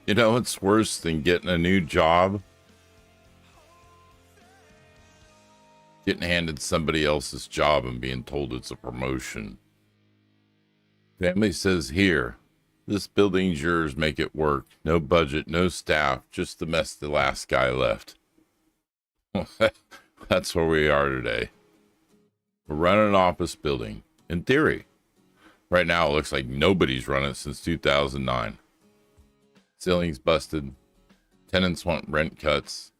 You know, it's worse than getting a new job. Getting handed somebody else's job and being told it's a promotion. Family says here, this building's yours, make it work. No budget, no staff, just the mess the last guy left. That's where we are today. We're running an office building. In theory. Right now, it looks like nobody's run it since 2009. Ceiling's busted. Tenants want rent cuts.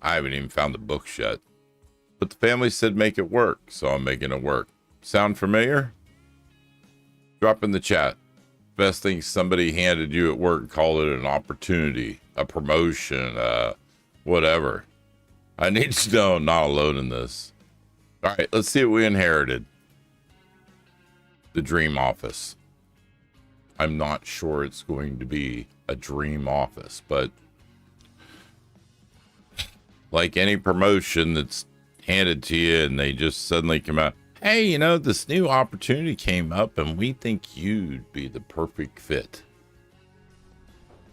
I haven't even found the books yet. But the family said make it work, so I'm making it work. Sound familiar? Drop in the chat. Best thing somebody handed you at work, call it an opportunity, a promotion, whatever. I need to know I'm not alone in this. All right, let's see what we inherited. The dream office. I'm not sure it's going to be a dream office, but like any promotion that's handed to you and they just suddenly come out, hey, you know, this new opportunity came up and we think you'd be the perfect fit.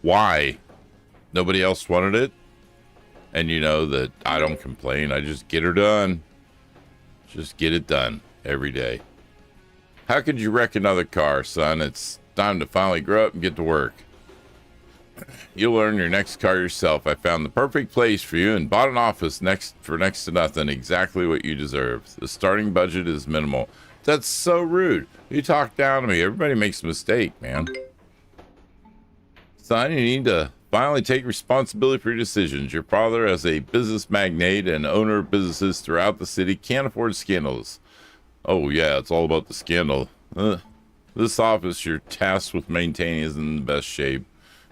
Why? Nobody else wanted it? And you know that I don't complain. I just get her done. Just get it done every day. How could you wreck another car, son? It's time to finally grow up and get to work. You'll earn your next car yourself. I found the perfect place for you and bought an office for next to nothing. Exactly what you deserve. The starting budget is minimal. That's so rude. You talk down to me. Everybody makes a mistake, man. Son, you need to finally take responsibility for your decisions. Your father, as a business magnate and owner of businesses throughout the city, can't afford scandals. Oh, yeah, it's all about the scandal. This office you're tasked with maintaining isn't in the best shape.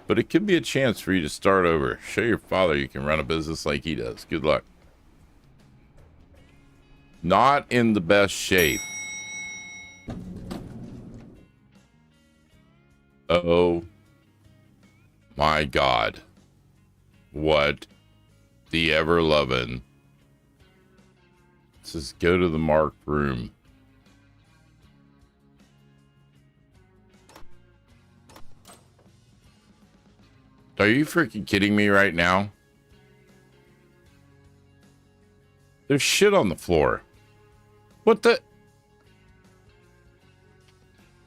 But it could be a chance for you to start over. Show your father you can run a business like he does. Good luck. Not in the best shape. Oh my God. What the ever-loving. It says go to the marked room. Are you freaking kidding me right now? There's shit on the floor. What the?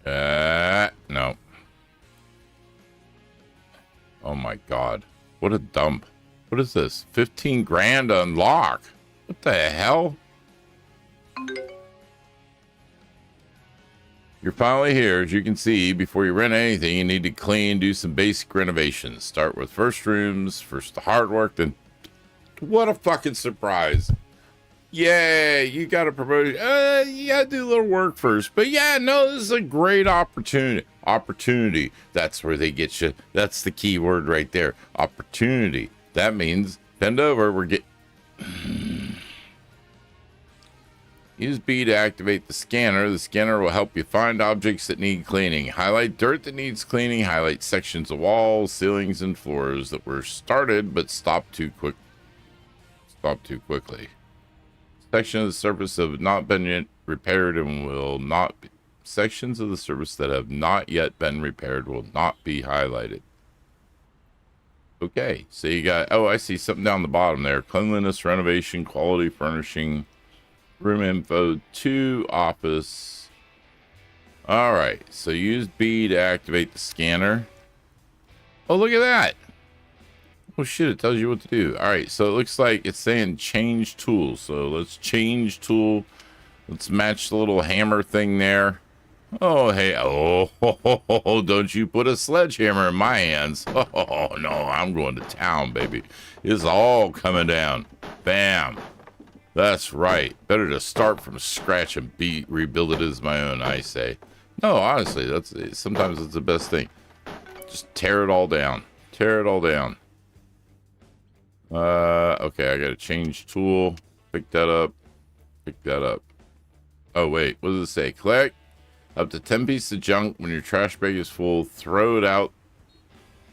No. Oh my God. What a dump. What is this? 15 grand to unlock. What the hell? You're finally here. As you can see, before you rent anything, you need to clean, do some basic renovations. Start with first rooms, first the hard work, then what a fucking surprise. Yeah, you got to promote it. You got to do a little work first. But yeah, no, this is a great opportunity. Opportunity. That's where they get you. That's the key word right there. Opportunity. That means bend over. We're getting... Use B to activate the scanner. The scanner will help you find objects that need cleaning. Highlight dirt that needs cleaning. Highlight sections of walls, ceilings, and floors that were started but stopped too quickly. Sections of the surface have not been yet repaired and will not be. Sections of the surface that have not yet been repaired will not be highlighted. Okay, so you got, oh, I see something down the bottom there. Cleanliness, renovation, quality furnishing. Room info 2 office. All right, so use B to activate the scanner. Oh, look at that. Oh shit, it tells you what to do. All right, so it looks like it's saying change tool. So let's change tool. Let's match the little hammer thing there. Oh, hey. Oh, don't you put a sledgehammer in my hands. Oh, no, I'm going to town, baby. It's all coming down. Bam. That's right. Better to start from scratch and rebuild it as my own, I say. No, honestly, sometimes it's the best thing. Just tear it all down. Tear it all down. Okay, I gotta change tool. Pick that up. Pick that up. Oh, wait. What does it say? Collect up to 10 pieces of junk. When your trash bag is full, throw it out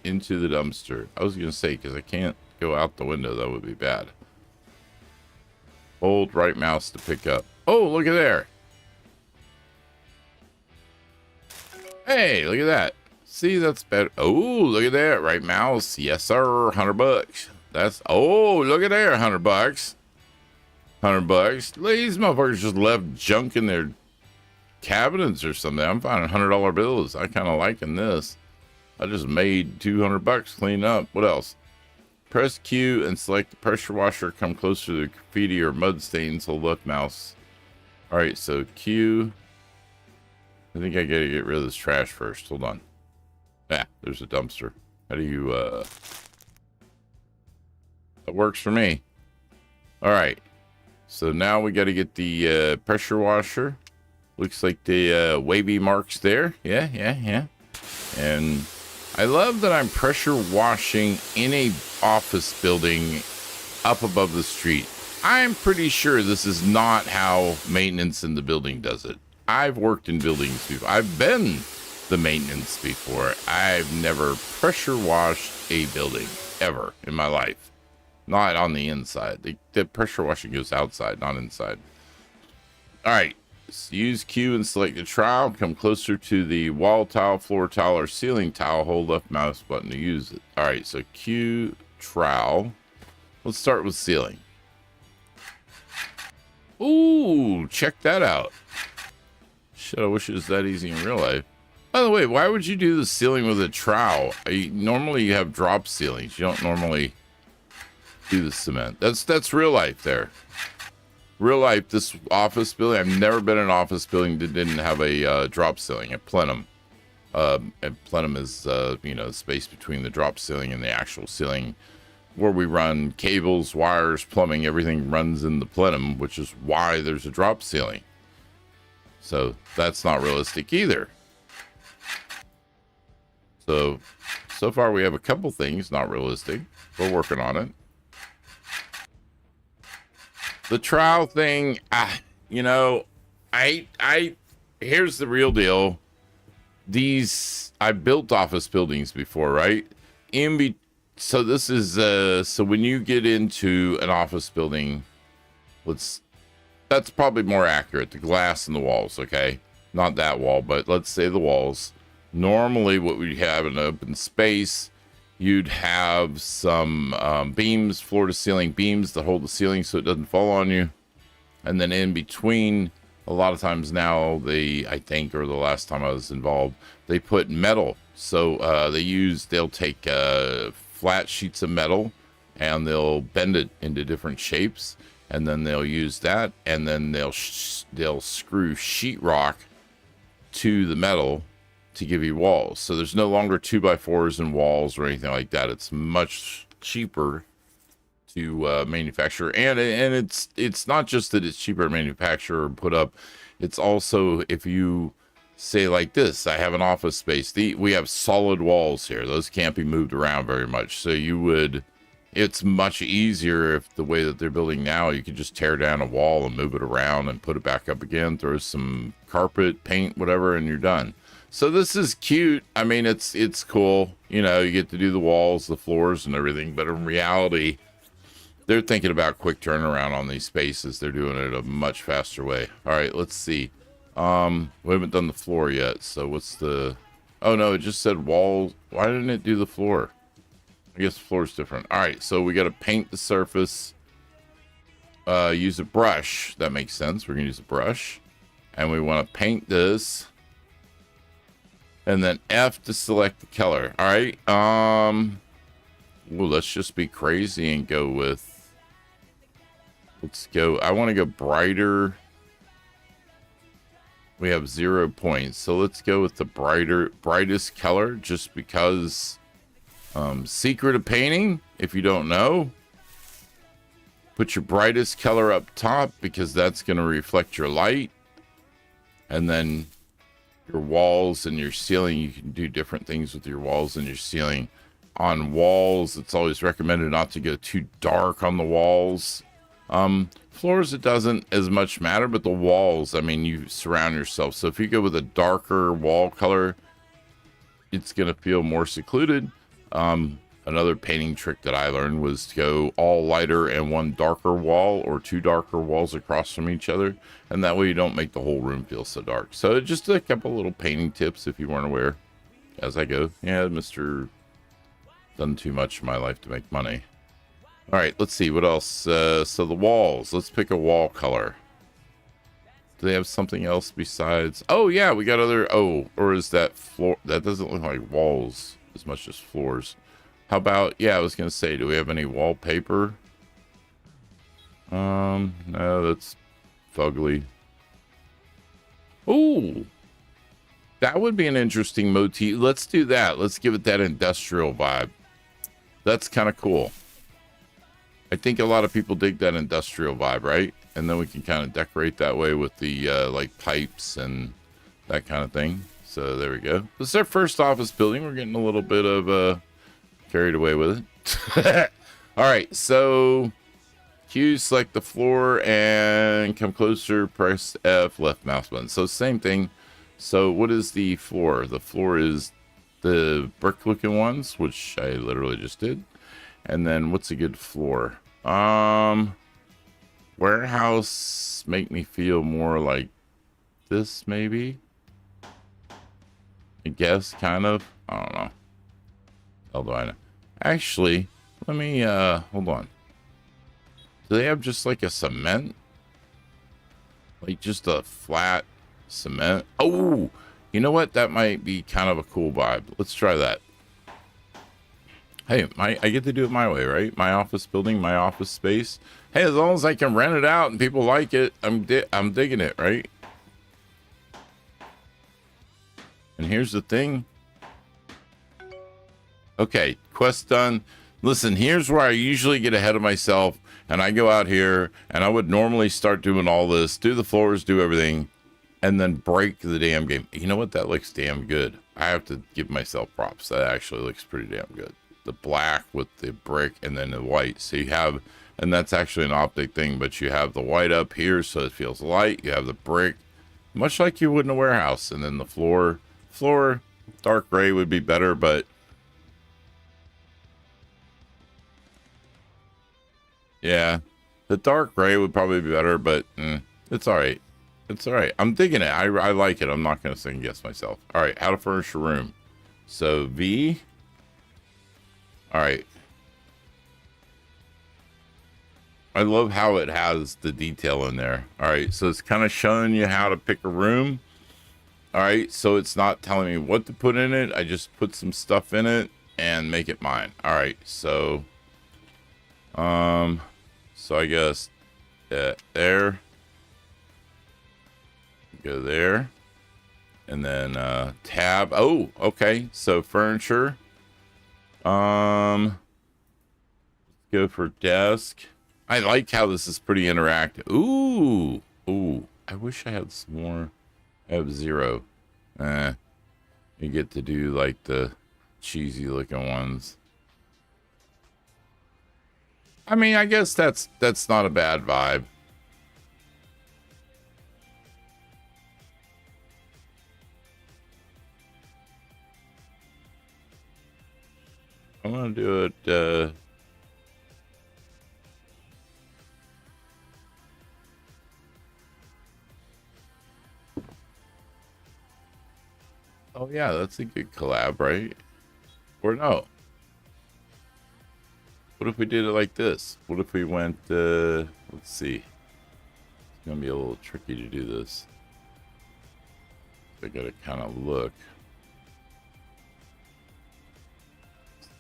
into the dumpster. I was gonna say, because I can't go out the window. That would be bad. Hold right mouse to pick up. Oh, look at there. Hey, look at that. See, that's better. Oh, look at that. Right mouse. Yes, sir. $100. That's, oh, look at there. $100. $100. These motherfuckers just left junk in their cabinets or something. I'm finding $100 bills. I kind of liking this. I just made $200 clean up. What else? Press Q and select the pressure washer. Come closer to the graffiti or mud stains. Hold left mouse. All right, so Q. I think I gotta get rid of this trash first. Hold on. Yeah, there's a dumpster. How do you, that works for me. All right. So now we got to get the pressure washer. Looks like the wavy marks there. Yeah. And I love that I'm pressure washing in a office building up above the street. I'm pretty sure this is not how maintenance in the building does it. I've worked in buildings before. I've been the maintenance before. I've never pressure washed a building ever in my life. Not on the inside. The pressure washing goes outside, not inside. All right. So use Q and select the trowel. Come closer to the wall tile, floor tile, or ceiling tile. Hold left mouse button to use it. All right. So Q, trowel. Let's start with ceiling. Ooh, check that out. Shit, I wish it was that easy in real life. By the way, why would you do the ceiling with a trowel? Normally you have drop ceilings. You don't normally do the cement. That's real life there. Real life, this office building, I've never been in an office building that didn't have a drop ceiling at Plenum. And Plenum is, space between the drop ceiling and the actual ceiling where we run cables, wires, plumbing, everything runs in the Plenum, which is why there's a drop ceiling. So that's not realistic either. So far we have a couple things not realistic. We're working on it. The trowel thing, here's the real deal. I built office buildings before, right? So this is, so when you get into an office building, that's probably more accurate. The glass in the walls, okay? Not that wall, but let's say the walls. Normally what we have in open space, you'd have some beams, floor to ceiling beams that hold the ceiling so it doesn't fall on you. And then in between, a lot of times now, I think, or the last time I was involved, they put metal. So they'll take flat sheets of metal and they'll bend it into different shapes. And then they'll use that, and then they'll screw sheetrock to the metal to give you walls. So there's no longer 2x4s and walls or anything like that. It's much cheaper to manufacture, and it's not just that it's cheaper to manufacture or put up. It's also, if you say like this, I have an office space. We have solid walls here. Those can't be moved around very much. So it's much easier if the way that they're building now, you can just tear down a wall and move it around and put it back up again, throw some carpet, paint, whatever, and you're done. So this is cute. I mean, it's cool. You get to do the walls, the floors, and everything. But in reality, they're thinking about quick turnaround on these spaces. They're doing it a much faster way. All right, let's see. We haven't done the floor yet. So what's the... Oh, no, it just said walls. Why didn't it do the floor? I guess the floor is different. All right, so we got to paint the surface. Use a brush. That makes sense. We're going to use a brush. And we want to paint this. And then F to select the color. All right. Well, let's just be crazy and go with... Let's go... I want to go brighter. We have 0 points. So let's go with the brightest color, just because... secret of painting, if you don't know, put your brightest color up top, because that's going to reflect your light. And then your walls and your ceiling, you can do different things with your walls and your ceiling. On walls, it's always recommended not to go too dark on the walls. Floors, it doesn't as much matter, but the walls, I mean, you surround yourself. So if you go with a darker wall color, it's going to feel more secluded. Another painting trick that I learned was to go all lighter and one darker wall, or 2 darker walls across from each other, and that way you don't make the whole room feel so dark. So just a couple little painting tips if you weren't aware. as I go. Yeah, Mr. Done too much in my life to make money. All right, let's see what else. So the walls. Let's pick a wall color. Do they have something else besides? Oh yeah, we got other. Oh, or is that floor? That doesn't look like walls as much as floors. How about? Yeah, I was gonna say, do we have any wallpaper? No, that's fugly. Ooh, that would be an interesting motif. Let's do that. Let's give it that industrial vibe. That's kind of cool. I think a lot of people dig that industrial vibe, right? And then we can kind of decorate that way with the like pipes and that kind of thing. So there we go. This is our first office building. We're getting a little bit of carried away with it. All right, so Q, select the floor and come closer, press F, left mouse button. So same thing. So what is the floor? The floor is the brick looking ones, which I literally just did. And then what's a good floor? Warehouse make me feel more like this, maybe. I guess, kind of. I don't know. How do I know? Actually, let me hold on. Do they have just like a cement? Like just a flat cement? Oh, you know what? That might be kind of a cool vibe. Let's try that. Hey, I get to do it my way, right? My office building, my office space. Hey, as long as I can rent it out and people like it, I'm digging it, right? And here's the thing. Okay, quest done. Listen, here's where I usually get ahead of myself, and I go out here, and I would normally start doing all this, do the floors, do everything, and then break the damn game. You know what? That looks damn good. I have to give myself props. That actually looks pretty damn good. The black with the brick and then the white. So you have, and that's actually an optic thing, but you have the white up here so it feels light. You have the brick, much like you would in a warehouse. And then the floor, dark gray would be better, but yeah, the dark gray would probably be better, but it's all right. It's all right. I'm digging it. I like it. I'm not going to second guess myself. All right, how to furnish a room. So V. All right. I love how it has the detail in there. All right, so it's kind of showing you how to pick a room. All right, so it's not telling me what to put in it. I just put some stuff in it and make it mine. All right, so I guess there, go there, and then tab. Oh, okay, so furniture. Let's go for desk. I like how this is pretty interactive. Ooh, I wish I had some more. I have 0. You get to do like the cheesy looking ones. I mean, I guess that's not a bad vibe. I'm gonna do it. Oh yeah, that's a good collab, right? Or no? What if we did it like this? What if we went? Let's see. It's gonna be a little tricky to do this. I gotta kind of look.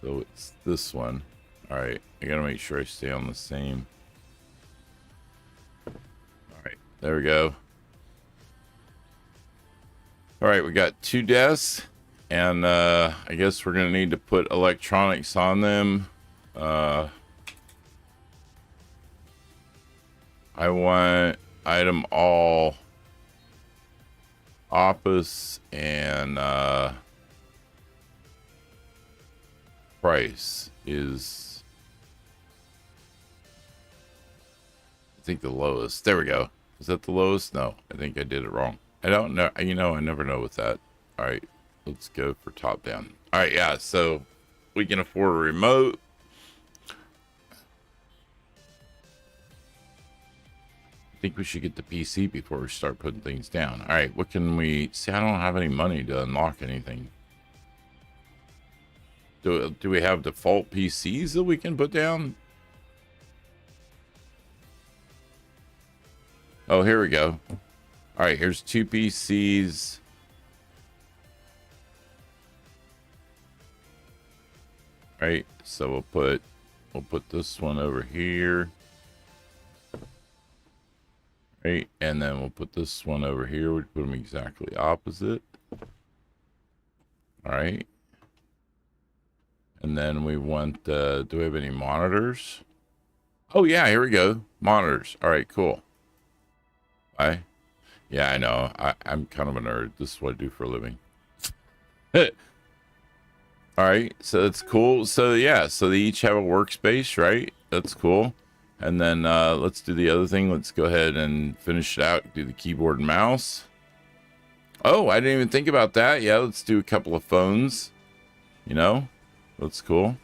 So it's this one. All right, I gotta make sure I stay on the same. All right, there we go. All right, we got 2 desks, and I guess we're gonna need to put electronics on them. I want item all office and price is, I think, the lowest. There we go. Is that the lowest? No, I think I did it wrong. I don't know. You know, I never know with that. All right, let's go for top down. All right, yeah, so we can afford a remote. I think we should get the PC before we start putting things down. All right, what can we see? I don't have any money to unlock anything. Do we have default PCs that we can put down? Oh, here we go. All right, here's 2 PCs. Right, so we'll put this one over here. Right, and then we'll put this one over here. We'll put them exactly opposite. All right. And then we want, do we have any monitors? Oh yeah, here we go. Monitors. All right, cool. Yeah, I know. I'm kind of a nerd. This is what I do for a living. All right, so that's cool. So yeah, so they each have a workspace, right? That's cool. And then let's do the other thing. Let's go ahead and finish it out. Do the keyboard and mouse. Oh, I didn't even think about that. Yeah, let's do a couple of phones. You know, that's cool.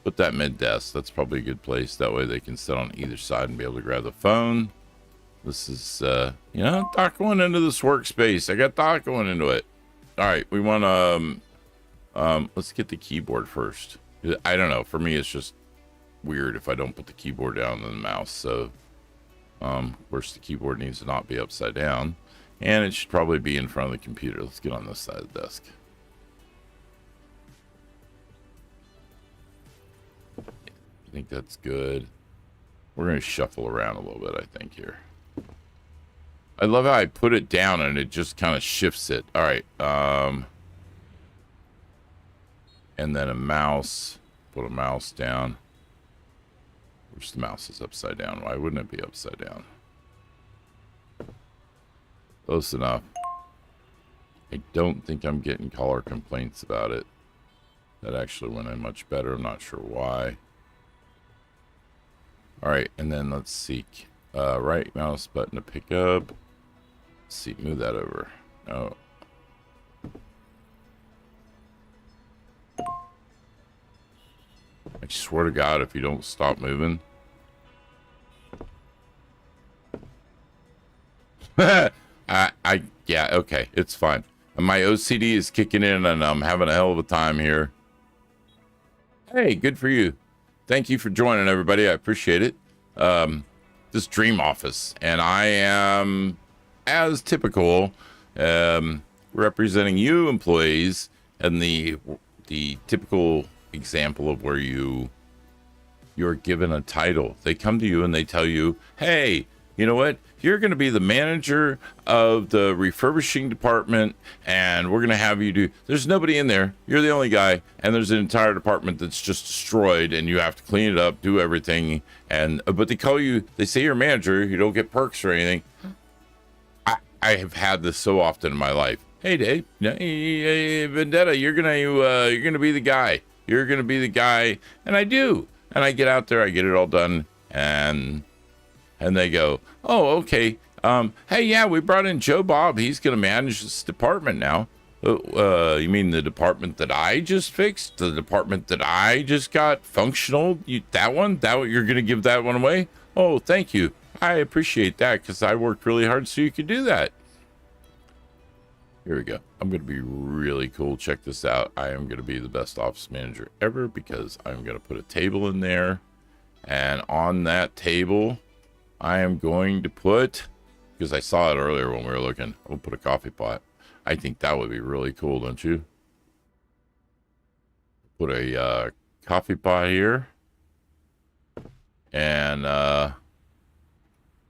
Put that mid desk. That's probably a good place. That way they can sit on either side and be able to grab the phone. This is, you know, Doc going into this workspace. I got Doc going into it. All right, we want let's get the keyboard first. I don't know. For me, it's just weird if I don't put the keyboard down and the mouse. So, of course, the keyboard needs to not be upside down, and it should probably be in front of the computer. Let's get on this side of the desk. I think that's good. We're going to shuffle around a little bit, I think, here. I love how I put it down and it just kind of shifts it. All right. And then a mouse. Put a mouse down. Which the mouse is upside down. Why wouldn't it be upside down? Close enough. I don't think I'm getting caller complaints about it. That actually went in much better. I'm not sure why. All right, and then let's seek right mouse button to pick up. Let's see, move that over. No. I swear to God, if you don't stop moving. Yeah, okay, it's fine. My OCD is kicking in and I'm having a hell of a time here. Hey, good for you. Thank you for joining, everybody. I appreciate it. This Dream Office, and I am, as typical, representing you employees and the typical example of where you're given a title. They come to you and they tell you, hey, you know what? You're going to be the manager of the refurbishing department, and we're going to have you do. There's nobody in there. You're the only guy, and there's an entire department that's just destroyed, and you have to clean it up, do everything. And but they call you. They say you're a manager. You don't get perks or anything. I have had this so often in my life. Hey, Dave, hey, Vendetta, you're gonna be the guy. You're gonna be the guy, and I do. And I get out there, I get it all done, and they go, oh, okay. Hey, yeah, we brought in Joe Bob. He's going to manage this department now. You mean the department that I just fixed? The department that I just got functional? That one? You're going to give that one away? Oh, thank you. I appreciate that because I worked really hard so you could do that. Here we go. I'm going to be really cool. Check this out. I am going to be the best office manager ever because I'm going to put a table in there. And on that table, I am going to put, because I saw it earlier when we were looking, I'll put a coffee pot. I think that would be really cool, don't you? Put a coffee pot here. And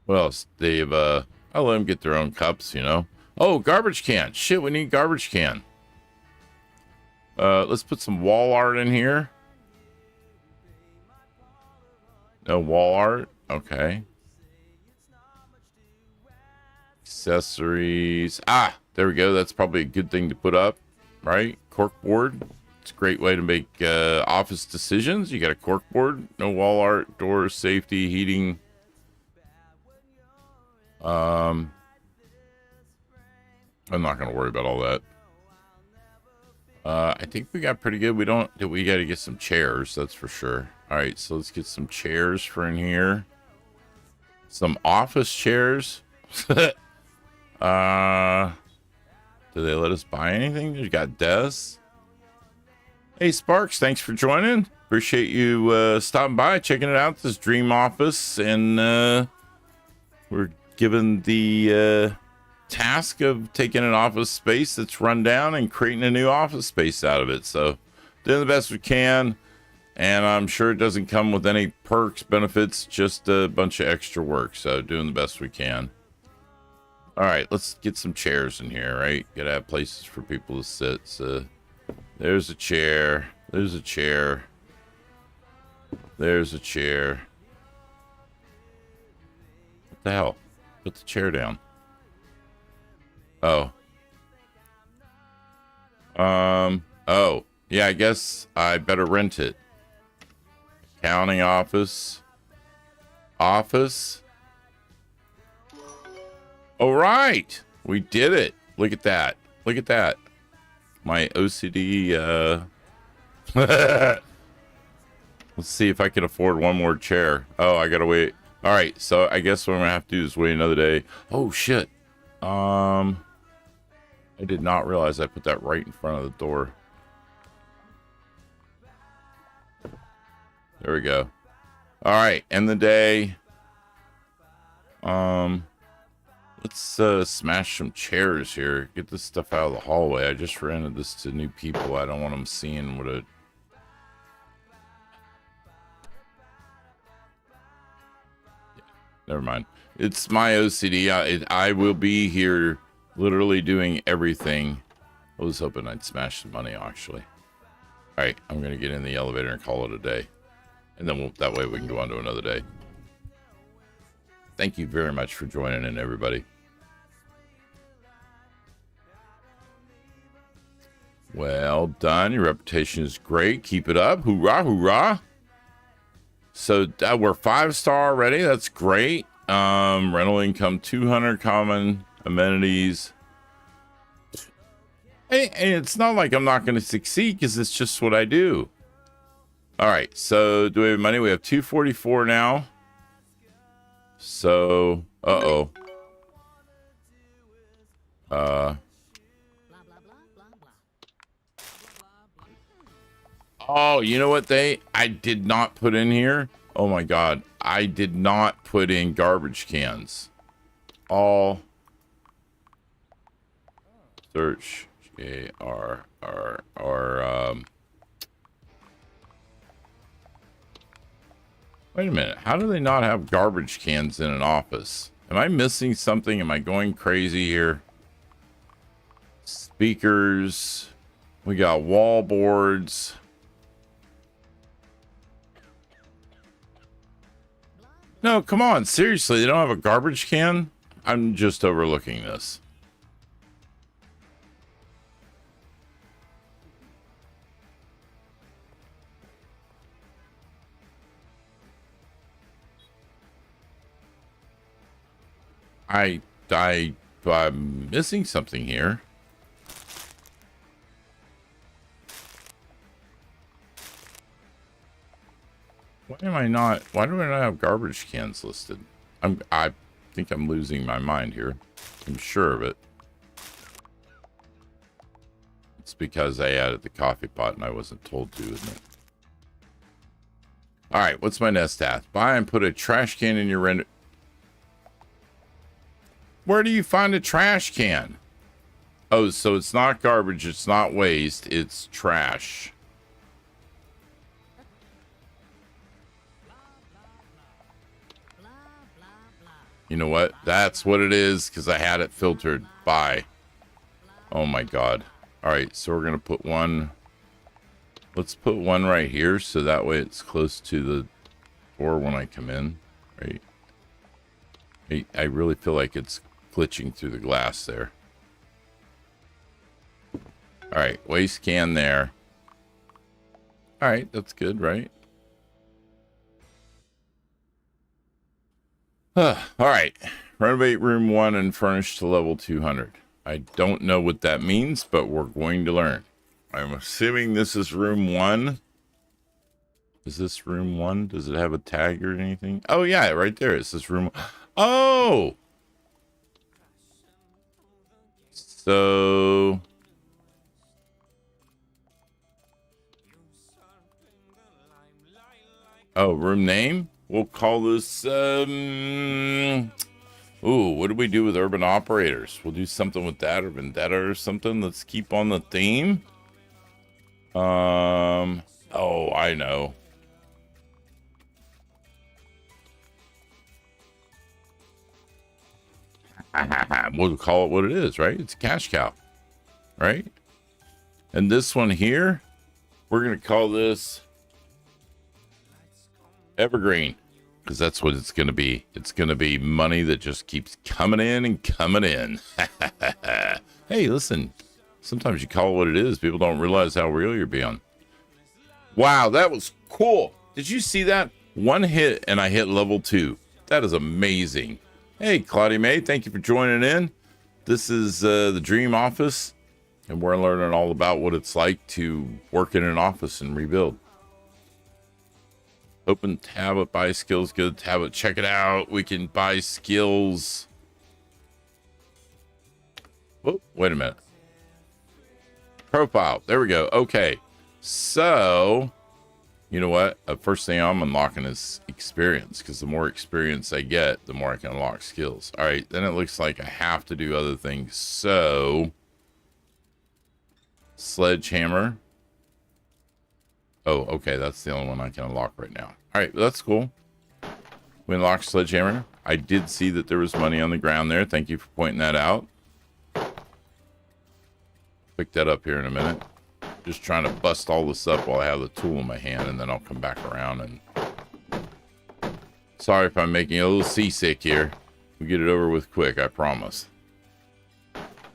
what else? I'll let them get their own cups, you know. Oh, garbage can. Shit, we need garbage can. Let's put some wall art in here. No wall art? Okay. Accessories. Ah, there we go. That's probably a good thing to put up, right? Corkboard. It's a great way to make office decisions. You got a corkboard, no wall art, doors, safety, heating. I'm not going to worry about all that. I think we got pretty good. We got to get some chairs, that's for sure. All right, so let's get some chairs for in here. Some office chairs. Do they let us buy anything? You got Des. Hey, Sparks, thanks for joining. Appreciate you stopping by, checking it out, this dream office. And we're given the task of taking an office space that's run down and creating a new office space out of it. So doing the best we can. And I'm sure it doesn't come with any perks, benefits, just a bunch of extra work. So doing the best we can. All right, let's get some chairs in here, right? Gotta have places for people to sit. So there's a chair. There's a chair. There's a chair. What the hell? Put the chair down. Oh. Oh. Yeah, I guess I better rent it. Accounting office. Office. All right. We did it. Look at that. Look at that. My OCD, let's see if I can afford one more chair. Oh, I gotta wait. All right, so I guess what I'm gonna have to do is wait another day. Oh shit. I did not realize I put that right in front of the door. There we go. All right, end the day. Let's smash some chairs here. Get this stuff out of the hallway. I just rented this to new people. I don't want them seeing what a... Yeah, never mind. It's my OCD. I will be here literally doing everything. I was hoping I'd smash some money, actually. All right, I'm going to get in the elevator and call it a day. And then that way we can go on to another day. Thank you very much for joining in, everybody. Well done. Your reputation is great. Keep it up. Hoorah, hoorah. So we're 5-star already. That's great. Rental income 200, common amenities. And it's not like I'm not going to succeed because it's just what I do. All right. So do we have money? We have 244 now. So, uh-oh. Oh, you know what I did not put in here? Oh my God. I did not put in garbage cans. All search J-R-R-R, wait a minute. How do they not have garbage cans in an office? Am I missing something? Am I going crazy here? Speakers. We got wall boards. No, come on. Seriously, they don't have a garbage can? I'm just overlooking this. I'm missing something here. Why do I not have garbage cans listed? I think I'm losing my mind here. I'm sure of it. It's because I added the coffee pot and I wasn't told to, isn't it? All right, what's my next task? Buy and put a trash can in your render. Where do you find a trash can? Oh, so it's not garbage, it's not waste, it's trash. You know what? That's what it is, because I had it filtered by. Oh my God. All right, so we're going to put one. Let's put one right here, so that way it's close to the door when I come in. Right. I really feel like it's glitching through the glass there. All right, waste can there. All right, that's good, right? All right, renovate room 1 and furnish to level 200. I don't know what that means, but we're going to learn. I'm assuming this is room 1. Is this room 1? Does it have a tag or anything? Oh yeah, right there. It says room. Oh! So oh, room name? We'll call this ooh, what do we do with urban operators? We'll do something with that, or vendetta or something. Let's keep on the theme. Oh, I know. We'll call it what it is, right? It's a cash cow, right? And this one here, we're gonna call this Evergreen, because that's what it's gonna be. It's gonna be money that just keeps coming in and coming in. Hey, listen, sometimes you call it what it is. People don't realize how real you're being. Wow, that was cool. Did you see that? One hit and I hit level 2. That is amazing. Hey, Claudia May, thank you for joining in. This is the Dream Office, and we're learning all about what it's like to work in an office and rebuild. Open tablet, buy skills, go to tablet, check it out. We can buy skills. Oh, wait a minute. Profile, there we go. Okay, so you know what? First thing I'm unlocking is experience, because the more experience I get, the more I can unlock skills. All right, then it looks like I have to do other things. So, sledgehammer. Oh, okay, that's the only one I can unlock right now. All right, that's cool. We unlocked sledgehammer. I did see that there was money on the ground there. Thank you for pointing that out. Pick that up here in a minute. Just trying to bust all this up while I have the tool in my hand, and then I'll come back around. And sorry if I'm making you a little seasick here. We'll get it over with quick, I promise.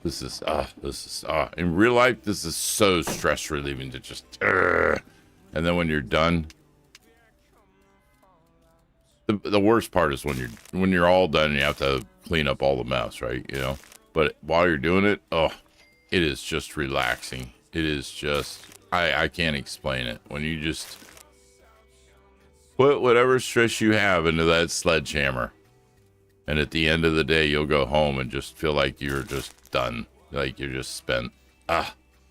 This is in real life, this is so stress relieving to just and then when you're done, the worst part is when you're all done and you have to clean up all the mess, right? You know, but while you're doing it, it is just relaxing. It is just, I can't explain it. When you just put whatever stress you have into that sledgehammer, and at the end of the day, you'll go home and just feel like you're just done. Like you're just spent.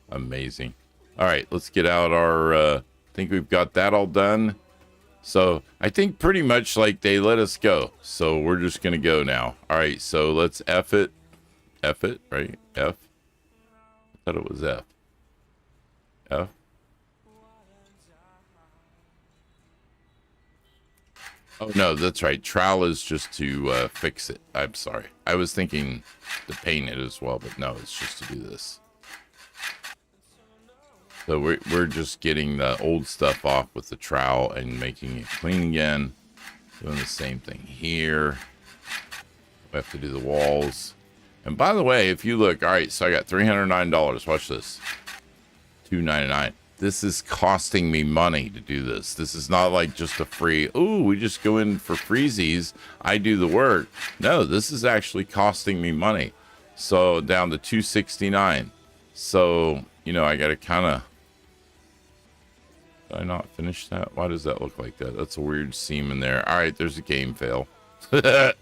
Amazing. All right, let's get out our, I think we've got that all done. So I think pretty much like they let us go. So we're just going to go now. All right, so let's F it, right? F. I thought it was F. F. Oh no, that's right. Trowel is just to fix it. I'm sorry. I was thinking to paint it as well, but no, it's just to do this. So we're just getting the old stuff off with the trowel and making it clean again. Doing the same thing here. We have to do the walls. And by the way, if you look, all right, so I got $309. Watch this. $299. This is costing me money to do this. This is not like just a free, ooh, we just go in for freezies, I do the work. No, this is actually costing me money. So down to $269. So, you know, I got to kind of, did I not finish that? Why does that look like that? That's a weird seam in there. All right, there's a game fail. All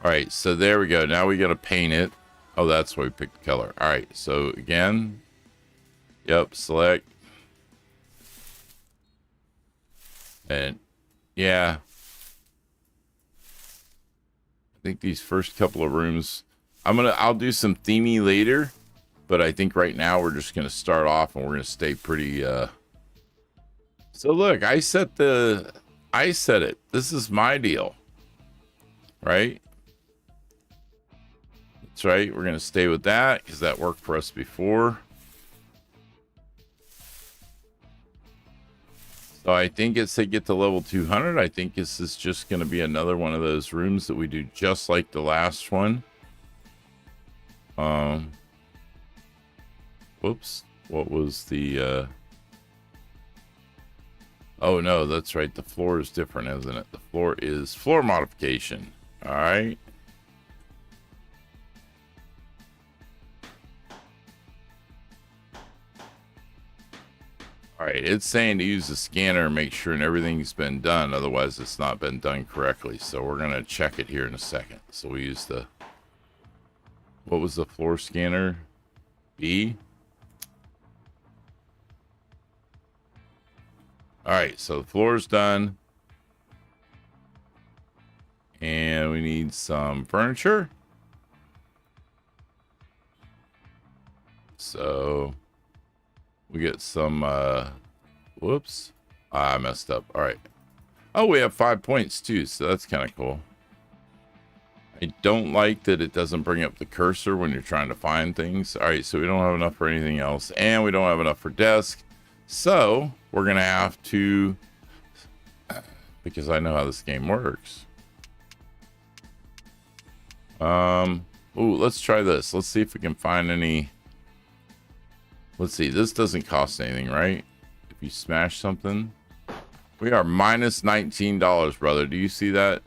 right, so there we go. Now we got to paint it. Oh, that's why we picked the color. All right, so again, yep, select. And yeah, I think these first couple of rooms, I'll do some theming later, but I think right now we're just going to start off and we're going to stay pretty, so look, I set it. This is my deal, right? That's right. We're going to stay with that because that worked for us before. So I think it said get to level 200. I think this is just going to be another one of those rooms that we do just like the last one. Whoops. What was the... Oh, no, that's right. The floor is different, isn't it? The floor is floor modification. All right. All right, it's saying to use the scanner and make sure and everything's been done. Otherwise, it's not been done correctly. So we're going to check it here in a second. So we use the What was the floor scanner? B. All right, so the floor's done. And we need some furniture. So we get some, whoops. I messed up. All right. Oh, we have 5 points too, so that's kind of cool. I don't like that it doesn't bring up the cursor when you're trying to find things. All right, so we don't have enough for anything else, and we don't have enough for desk. So we're gonna have to, because I know how this game works. Ooh, let's try this. Let's see if we can find any. Let's see. This doesn't cost anything, right? If you smash something, we are minus $19, brother. Do you see that?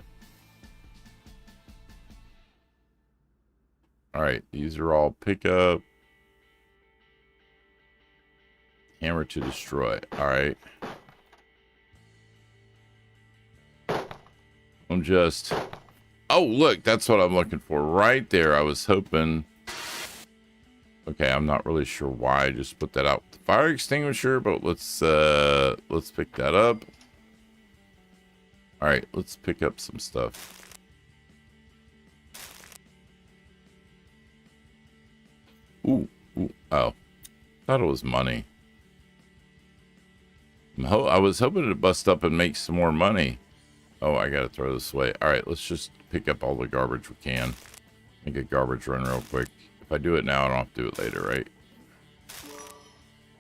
All right, these are all pickup. Hammer to destroy. All right. I'm just. Oh, look, that's what I'm looking for right there. I was hoping. Okay, I'm not really sure why I just put that out with the fire extinguisher, but let's pick that up. All right, let's pick up some stuff. Ooh, oh, thought it was money. I was hoping to bust up and make some more money. Oh, I gotta throw this away. All right, let's just pick up all the garbage we can. Make a garbage run real quick. If I do it now, I don't have to do it later, right?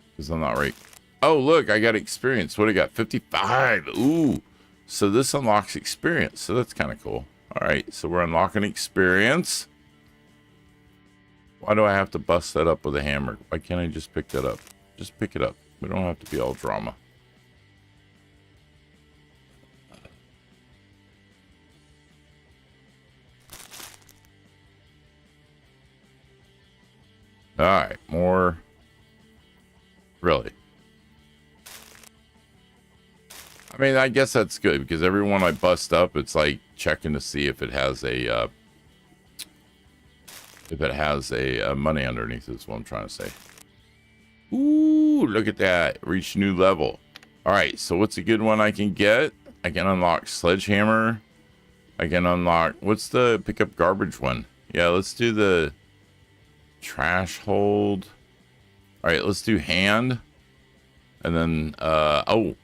Because I'm not right. Oh, look, I got experience. What do I got? 55. Ooh. So this unlocks experience. So that's kind of cool. All right, so we're unlocking experience. Why do I have to bust that up with a hammer? Why can't I just pick that up? Just pick it up. We don't have to be all drama. All right, more. Really? I mean, I guess that's good because every one I bust up, it's like checking to see if it has a money underneath. Is what I'm trying to say. Ooh, look at that! Reach new level. All right, so what's a good one I can get? I can unlock sledgehammer. I can unlock. What's the pick up garbage one? Yeah, let's do the trash hold. All right, let's do hand. And then, oh.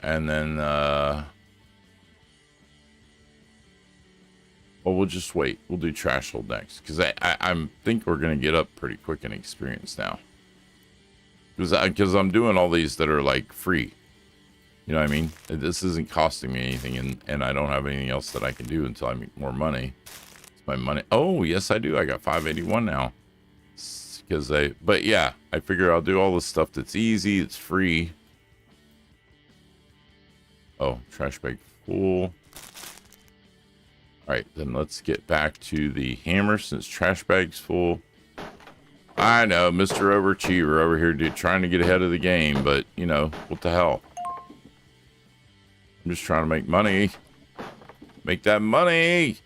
And then, well, we'll just wait. We'll do trash hold next. Because I think we're going to get up pretty quick in experience now. Because I'm doing all these that are, like, free. You know what I mean? This isn't costing me anything, and I don't have anything else that I can do until I make more money. It's my money. Oh, yes, I do. I got 581 now. But yeah, I figure I'll do all the stuff that's easy, it's free. Oh, trash bag full. All right, then let's get back to the hammer since trash bag's full. I know, Mr. Overachiever over here, dude, trying to get ahead of the game, but you know, what the hell? I'm just trying to make money. Make that money.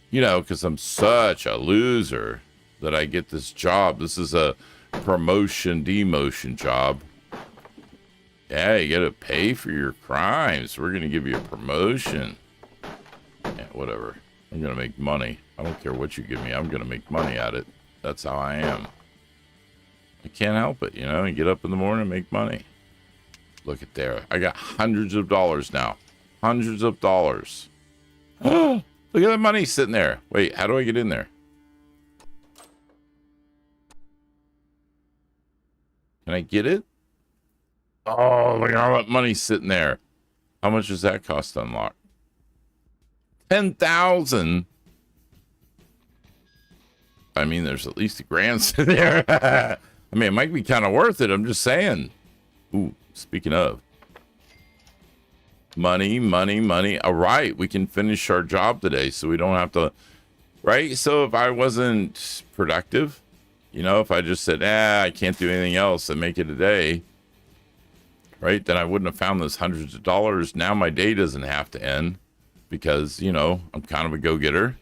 You know, because I'm such a loser that I get this job. This is a promotion, demotion job. Yeah, you gotta pay for your crimes. We're gonna give you a promotion. Yeah, whatever. I'm gonna make money. I don't care what you give me. I'm gonna make money at it. That's how I am. I can't help it, you know. You get up in the morning and make money. Look at there. I got hundreds of dollars now. Hundreds of dollars. Oh, look at that money sitting there. Wait, how do I get in there? Can I get it? Oh, look at all that money sitting there. How much does that cost to unlock? 10,000. I mean, there's at least $1,000 sitting there. I mean, it might be kind of worth it. I'm just saying. Ooh, speaking of. Money, money, money. All right, we can finish our job today so we don't have to. Right? So if I wasn't productive, you know, if I just said, I can't do anything else and make it a day, right, then I wouldn't have found those hundreds of dollars. Now my day doesn't have to end because, you know, I'm kind of a go-getter.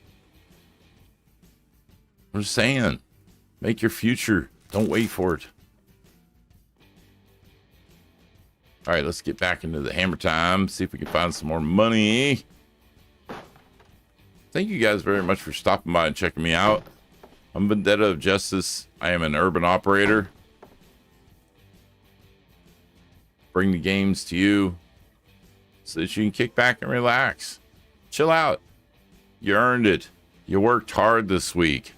I'm just saying, make your future. Don't wait for it. All right, let's get back into the hammer time. See if we can find some more money. Thank you guys very much for stopping by and checking me out. I'm Vendetta of Justice. I am an urban operator. Bring the games to you so that you can kick back and relax. Chill out. You earned it. You worked hard this week.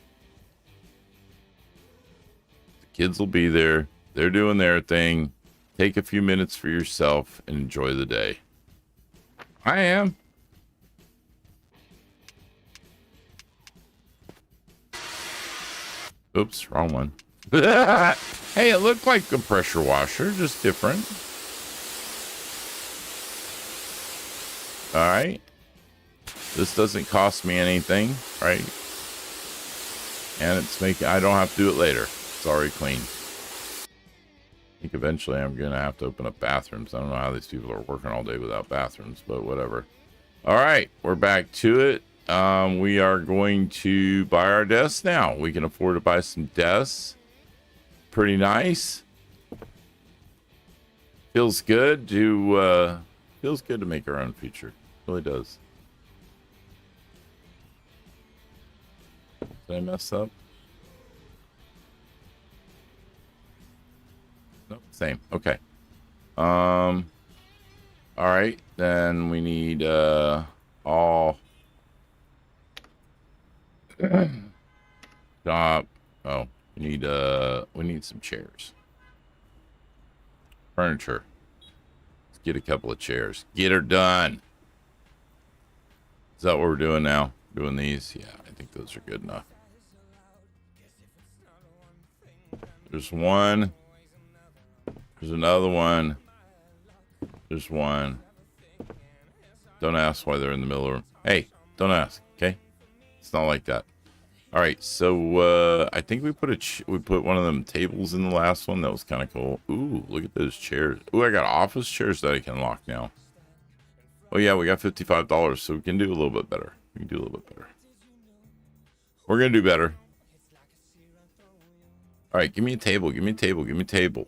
The kids will be there. They're doing their thing. Take a few minutes for yourself and enjoy the day. I am. Oops, wrong one. Hey, it looked like a pressure washer, just different. All right. This doesn't cost me anything, right? And it's making, I don't have to do it later. It's already clean. I think eventually I'm going to have to open up bathrooms. I don't know how these people are working all day without bathrooms, but whatever. All right, we're back to it. We are going to buy our desks now. We can afford to buy some desks. Pretty nice. Feels good to make our own future. Really does. Did I mess up? Nope, same. Okay. All right, then we need all stop. Oh, we need some chairs. Furniture. Let's get a couple of chairs. Get her done. Is that what we're doing now? Doing these? Yeah, I think those are good enough. There's one. There's another one. There's one. Don't ask why they're in the middle of. Hey, don't ask. Okay, it's not like that. All right, so I think we put one of them tables in the last one. That was kind of cool. Ooh, look at those chairs. Ooh, I got office chairs that I can lock now. Oh yeah, we got $55, so we can do a little bit better. We can do a little bit better. We're gonna do better. All right, give me a table. Give me a table. Give me a table.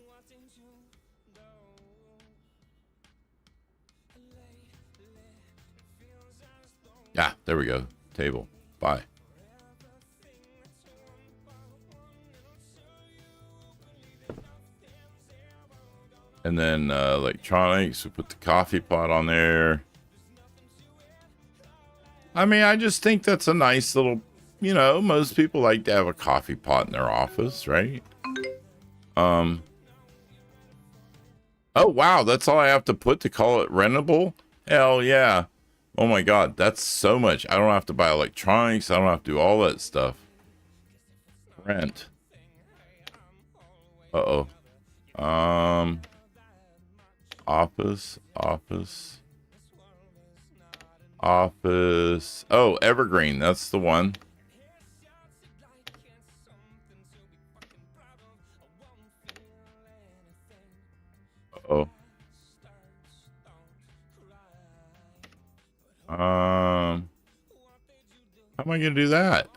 Yeah, there we go. Table. Bye. And then electronics. We put the coffee pot on there. I mean, I just think that's a nice little, you know, most people like to have a coffee pot in their office, right? Oh, wow. That's all I have to put to call it rentable? Hell yeah. Oh my God. That's so much. I don't have to buy electronics. I don't have to do all that stuff. Rent. Uh-oh. Office. Oh, Evergreen. That's the one. Uh-oh. How am I going to do that?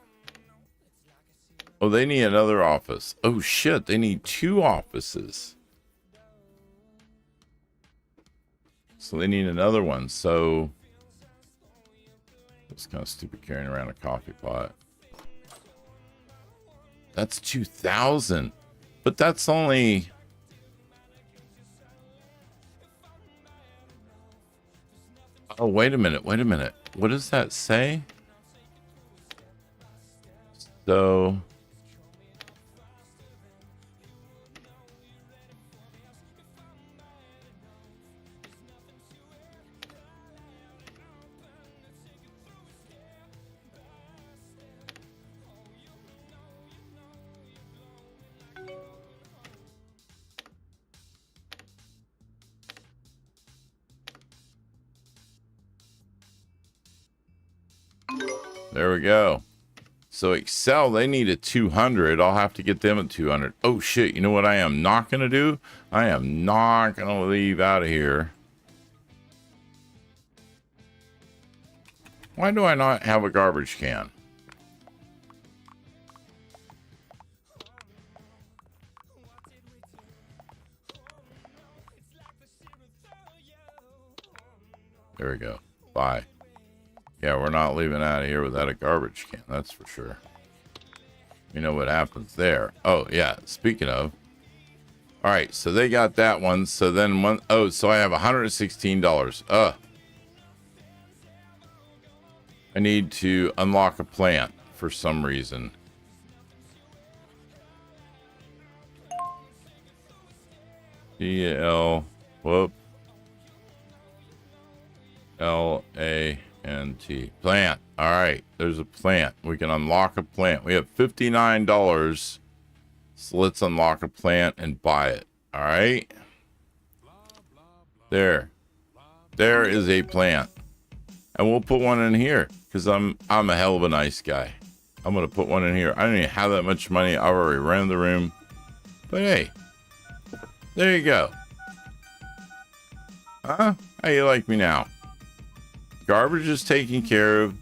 Oh, they need another office. Oh, shit. They need 2 offices. So they need another one. So it's kind of stupid carrying around a coffee pot. That's 2,000. But that's only... Oh, wait a minute. Wait a minute. What does that say? So... There we go. So Excel, they need a 200. I'll have to get them at 200. Oh shit, you know what I am not going to do? I am not going to leave out of here. Why do I not have a garbage can? There we go. Bye. Yeah, we're not leaving out of here without a garbage can. That's for sure. You know what happens there. Oh, yeah. Speaking of. All right. So they got that one. So then one. Oh, so I have $116. I need to unlock a plant for some reason. D-L. Whoop. L-A-N-T. Plant. All right. There's a plant. We can unlock a plant. We have $59. So let's unlock a plant and buy it. All right. There. There is a plant. And we'll put one in here because I'm a hell of a nice guy. I'm going to put one in here. I don't even have that much money. I already rented the room. But hey. There you go. Huh? How you like me now? Garbage is taken care of.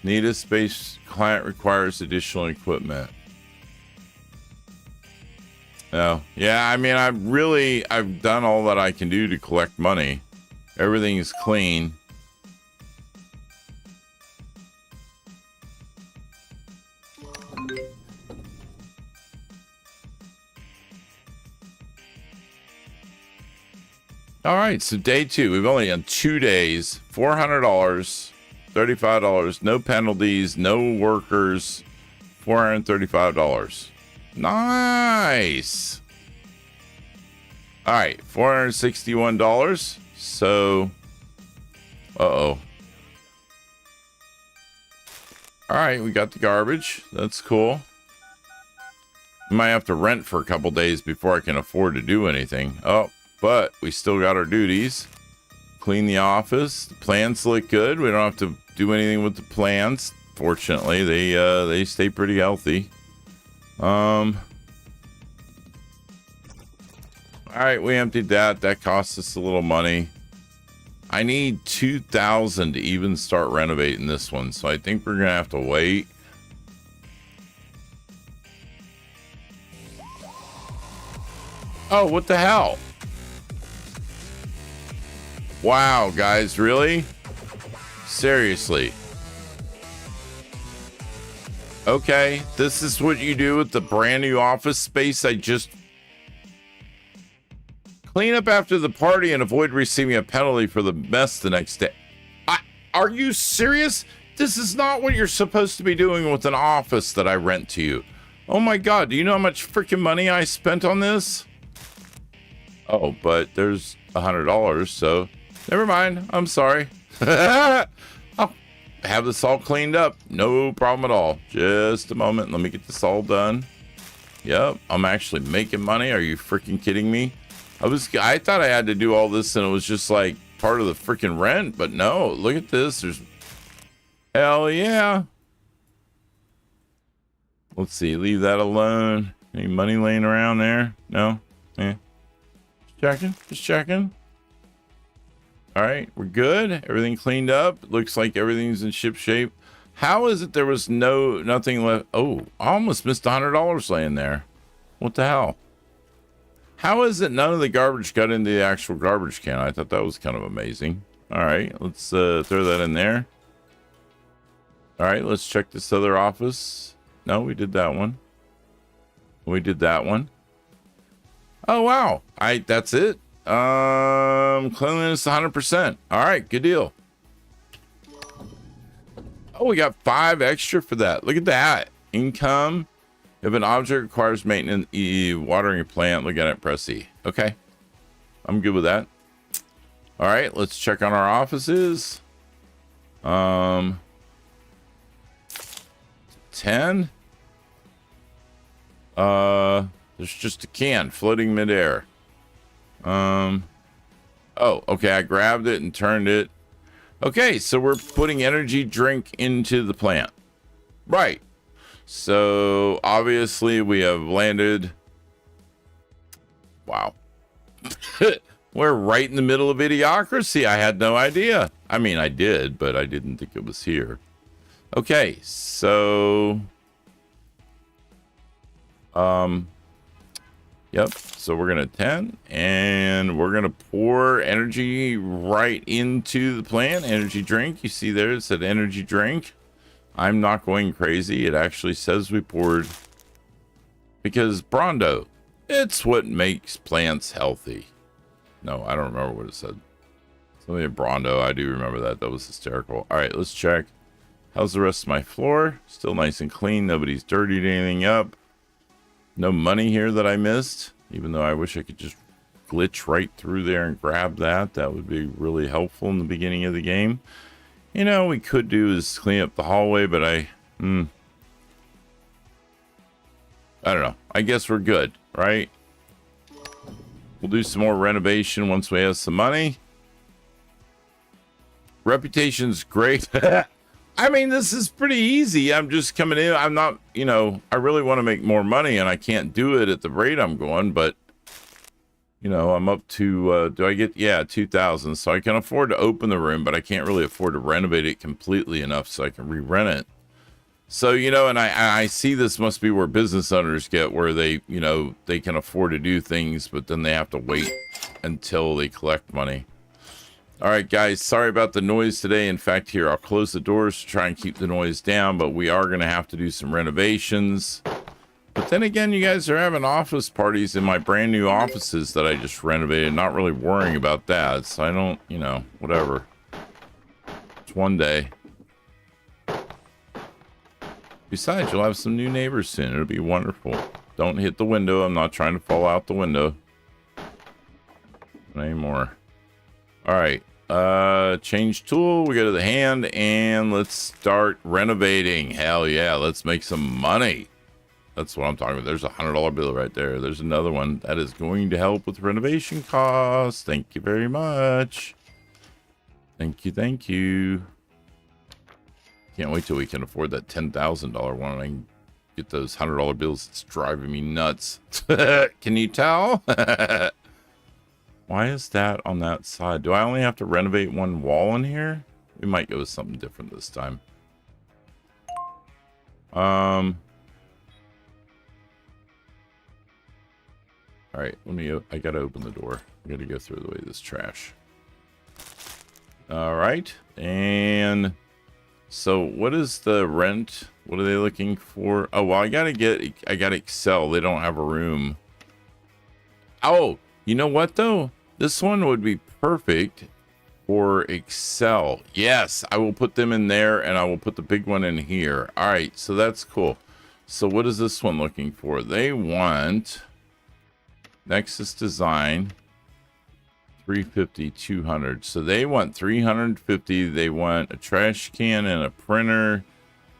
Need a space. Client requires additional equipment. Oh, yeah. I mean, I've done all that I can do to collect money. Everything is clean. All right, so day 2. We've only done 2 days. $400, $35. No penalties, no workers. $435. Nice. All right, $461. So, all right, we got the garbage. That's cool. I might have to rent for a couple days before I can afford to do anything. Oh, but we still got our duties. Clean the office. The plants look good. We don't have to do anything with the plants. Fortunately, they stay pretty healthy. All right, we emptied that. That cost us a little money. I need 2,000 to even start renovating this one, so I think we're gonna have to wait. Oh, what the hell? Wow, guys, really? Seriously. Okay, this is what you do with the brand new office space I just... Clean up after the party and avoid receiving a penalty for the mess the next day. Are you serious? This is not what you're supposed to be doing with an office that I rent to you. Oh my God, do you know how much freaking money I spent on this? Oh, but there's $100, so never mind. I'm sorry. I'll have this all cleaned up. No problem at all. Just a moment. Let me get this all done. Yep, I'm actually making money. Are you freaking kidding me? I thought I had to do all this and it was just like part of the freaking rent, but no, look at this. There's hell yeah. Let's see, leave that alone. Any money laying around there? No? Yeah. Just checking. All right, we're good. Everything cleaned up. Looks like everything's in ship shape. How is it there was nothing left? Oh, I almost missed $100 laying there. What the hell? How is it none of the garbage got into the actual garbage can? I thought that was kind of amazing. All right, let's throw that in there. All right, let's check this other office. No, we did that one. We did that one. Oh, wow. That's it. Cleanliness 100%. All right, good deal. Oh, we got 5 extra for that. Look at that. Income. If an object requires maintenance, watering a plant, look at it, press E. Okay. I'm good with that. All right, let's check on our offices. 10. There's just a can floating midair. Oh, okay. I grabbed it and turned it. Okay, so we're putting energy drink into the plant. Right. So obviously we have landed. Wow. We're right in the middle of Idiocracy. I had no idea. I mean, I did, but I didn't think it was here. Okay, so Yep. So we're going to 10 and we're going to pour energy right into the plant. Energy drink. You see there, it said energy drink. I'm not going crazy. It actually says we poured because Brondo, it's what makes plants healthy. No, I don't remember what it said. Something at Brondo. I do remember that. That was hysterical. All right, let's check. How's the rest of my floor? Still nice and clean. Nobody's dirtied anything up. No money here that I missed, even though I wish I could just glitch right through there and grab that. That would be really helpful in the beginning of the game. You know, we could do is clean up the hallway, but I don't know. I guess we're good, right? We'll do some more renovation once we have some money. Reputation's great. I mean, this is pretty easy. I'm just coming in. I'm not, you know, I really want to make more money and I can't do it at the rate I'm going, but you know, I'm up to, do I get, yeah, 2,000. So I can afford to open the room, but I can't really afford to renovate it completely enough so I can re-rent it. So, you know, and I see this must be where business owners get, where they, you know, they can afford to do things, but then they have to wait until they collect money. All right, guys, sorry about the noise today. In fact, here, I'll close the doors to try and keep the noise down, but we are going to have to do some renovations. But then again, you guys are having office parties in my brand new offices that I just renovated. Not really worrying about that. So I don't, you know, whatever. It's one day. Besides, you'll have some new neighbors soon. It'll be wonderful. Don't hit the window. I'm not trying to fall out the window. Not anymore. All right. Change tool. We go to the hand and let's start renovating. Hell yeah. Let's make some money. That's what I'm talking about. There's a $100 bill right there. There's another one that is going to help with renovation costs. Thank you very much. Thank you. Thank you. Can't wait till we can afford that $10,000 one. I can get those $100 bills. It's driving me nuts. Can you tell? Why is that on that side? Do I only have to renovate one wall in here? We might go with something different this time. All right, I gotta open the door. I gotta go through the way of this trash. All right, and so what is the rent? What are they looking for? Oh, well, I got Excel. They don't have a room. Oh, you know what though? This one would be perfect for Excel. Yes, I will put them in there and I will put the big one in here. All right, so that's cool. So what is this one looking for? They want Nexus Design 350, 200. So they want 350. They want a trash can and a printer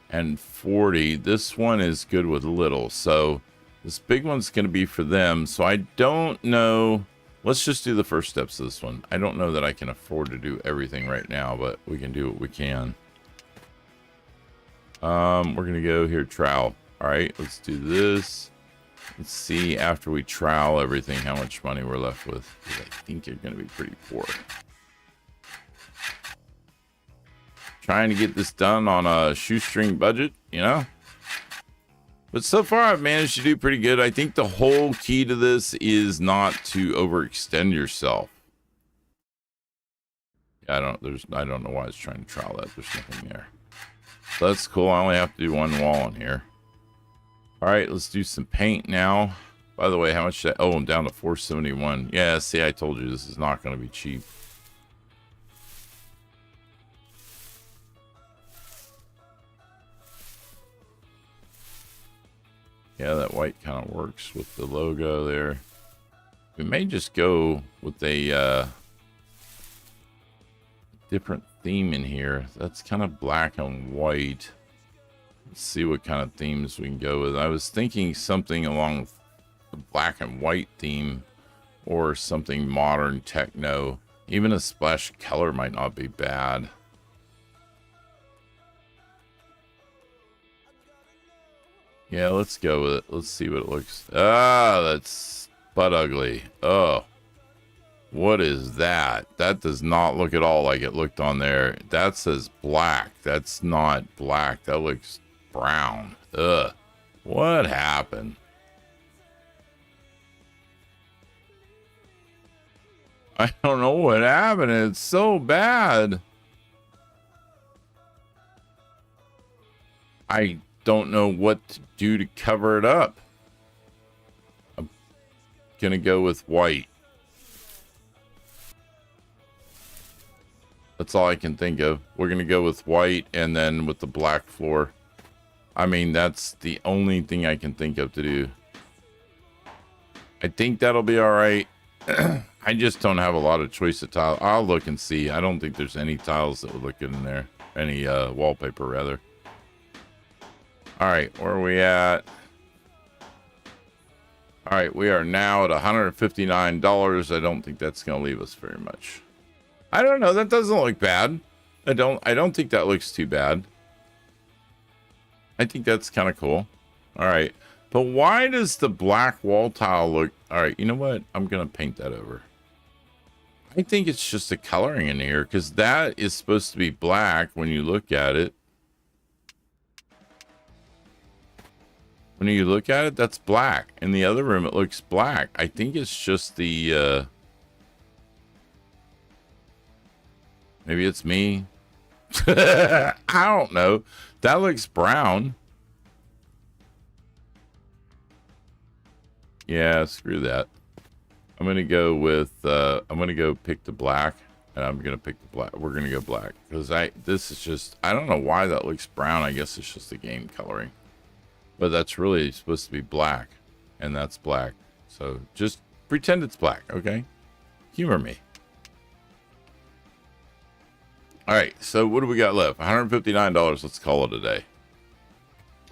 and 40. This one is good with little. So this big one's going to be for them. So I don't know. Let's just do the first steps of this one. I don't know that I can afford to do everything right now, but we can do what we can. We're going to go here, trowel. All right, let's do this. Let's see after we trowel everything, how much money we're left with. I think you're going to be pretty poor. Trying to get this done on a shoestring budget, you know? But so far I've managed to do pretty good. I think the whole key to this is not to overextend yourself. I don't know why I was trying to trowel that. There's nothing there. So that's cool. I only have to do one wall in here. All right, let's do some paint now. By the way, how much that? Oh, I'm down to 471. Yeah, see, I told you this is not going to be cheap. Yeah, that white kind of works with the logo there. We may just go with a different theme in here. That's kind of black and white. Let's see what kind of themes we can go with. I was thinking something along the black and white theme or something modern techno. Even a splash color might not be bad. Yeah, let's go with it. Let's see what it looks. Ah, that's butt ugly. Oh, what is that? That does not look at all like it looked on there. That says black. That's not black. That looks brown. Ugh. What happened? I don't know what happened. It's so bad. I don't know what to do to cover it up. I'm gonna go with white. That's all I can think of. We're gonna go with white and then with the black floor. I mean, that's the only thing I can think of to do. I think that'll be all right. I just don't have a lot of choice of tile. I'll look and see. I don't think there's any tiles that would look good in there. Any wallpaper, rather. All right, where are we at? All right, we are now at $159. I don't think that's going to leave us very much. I don't know. That doesn't look bad. I don't think that looks too bad. I think that's kind of cool. All right. But why does the black wall tile look... All right, you know what? I'm going to paint that over. I think it's just the coloring in here, because that is supposed to be black when you look at it. When you look at it, that's black. In the other room, it looks black. I think it's just the... Maybe it's me. I don't know. That looks brown. Yeah, screw that. I'm gonna go with I'm gonna go pick the black, and I'm gonna pick the black. We're gonna go black because this is just, I don't know why that looks brown. I guess it's just the game coloring, but that's really supposed to be black, and that's black. So just pretend it's black, okay? Humor me. All right, so what do we got left? $159. Let's call it a day.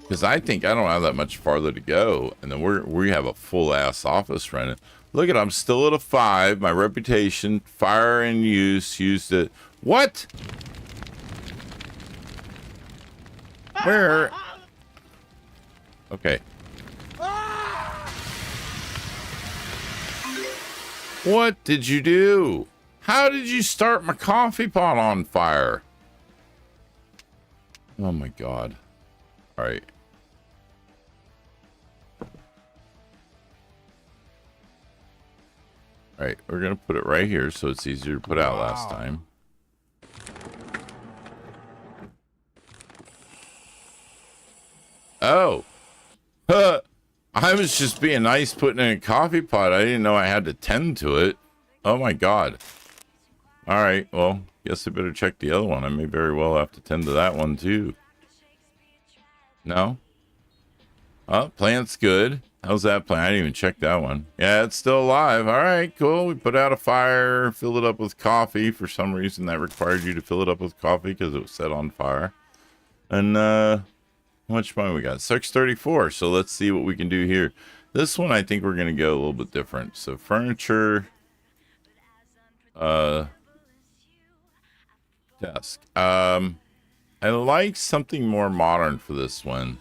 Because I think I don't have that much farther to go, and then we have a full ass office running. Look at, I'm still at a 5. My reputation, fire in use, used it. What? Where? Okay. What did you do? How did you start my coffee pot on fire? Oh my God. All right. All right, we're gonna put it right here so it's easier to put out last time. Oh. Huh. I was just being nice putting in a coffee pot. I didn't know I had to tend to it. Oh my God. All right, well, guess I better check the other one. I may very well have to tend to that one too. No? Oh, plant's good. How's that plant? I didn't even check that one. Yeah, it's still alive. All right, cool. We put out a fire, filled it up with coffee. For some reason, that required you to fill it up with coffee because it was set on fire. And how much money we got? 634. So let's see what we can do here. This one, I think we're going to go a little bit different. So furniture, desk. I like something more modern for this one.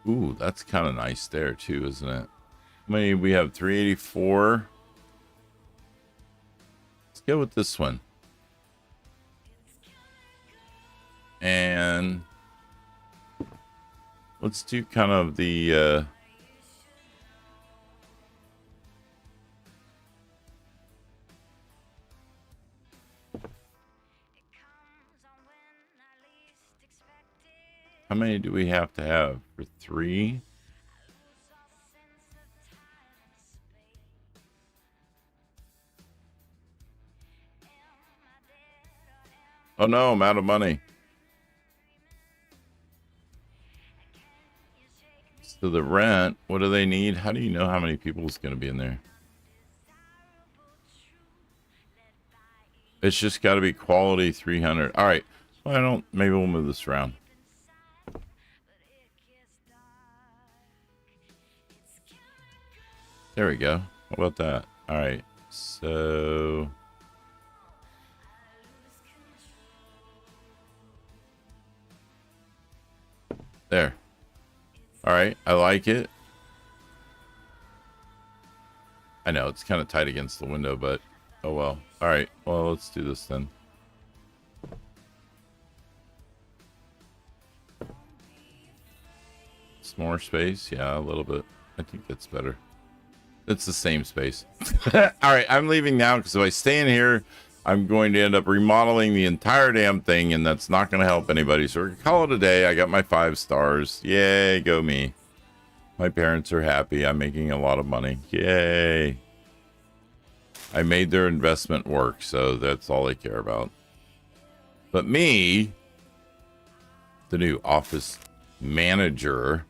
Ooh, that's kind of nice there too, isn't it? How many we have? 384. Let's go with this one. And let's do kind of the how many do we have to have for 3? Oh no, I'm out of money. So the rent, what do they need? How do you know how many people is going to be in there? It's just got to be quality 300. All right. Well, maybe we'll move this around. There we go. How about that? All right. So there. All right. I like it. I know it's kind of tight against the window, but oh well. All right. Well, let's do this then. Some more space. Yeah, a little bit. I think that's better. It's the same space. All right, I'm leaving now because if I stay in here, I'm going to end up remodeling the entire damn thing, and that's not going to help anybody. So we're going to call it a day. I got my 5 stars. Yay, go me. My parents are happy. I'm making a lot of money. Yay. I made their investment work, so that's all they care about. But me, the new office manager,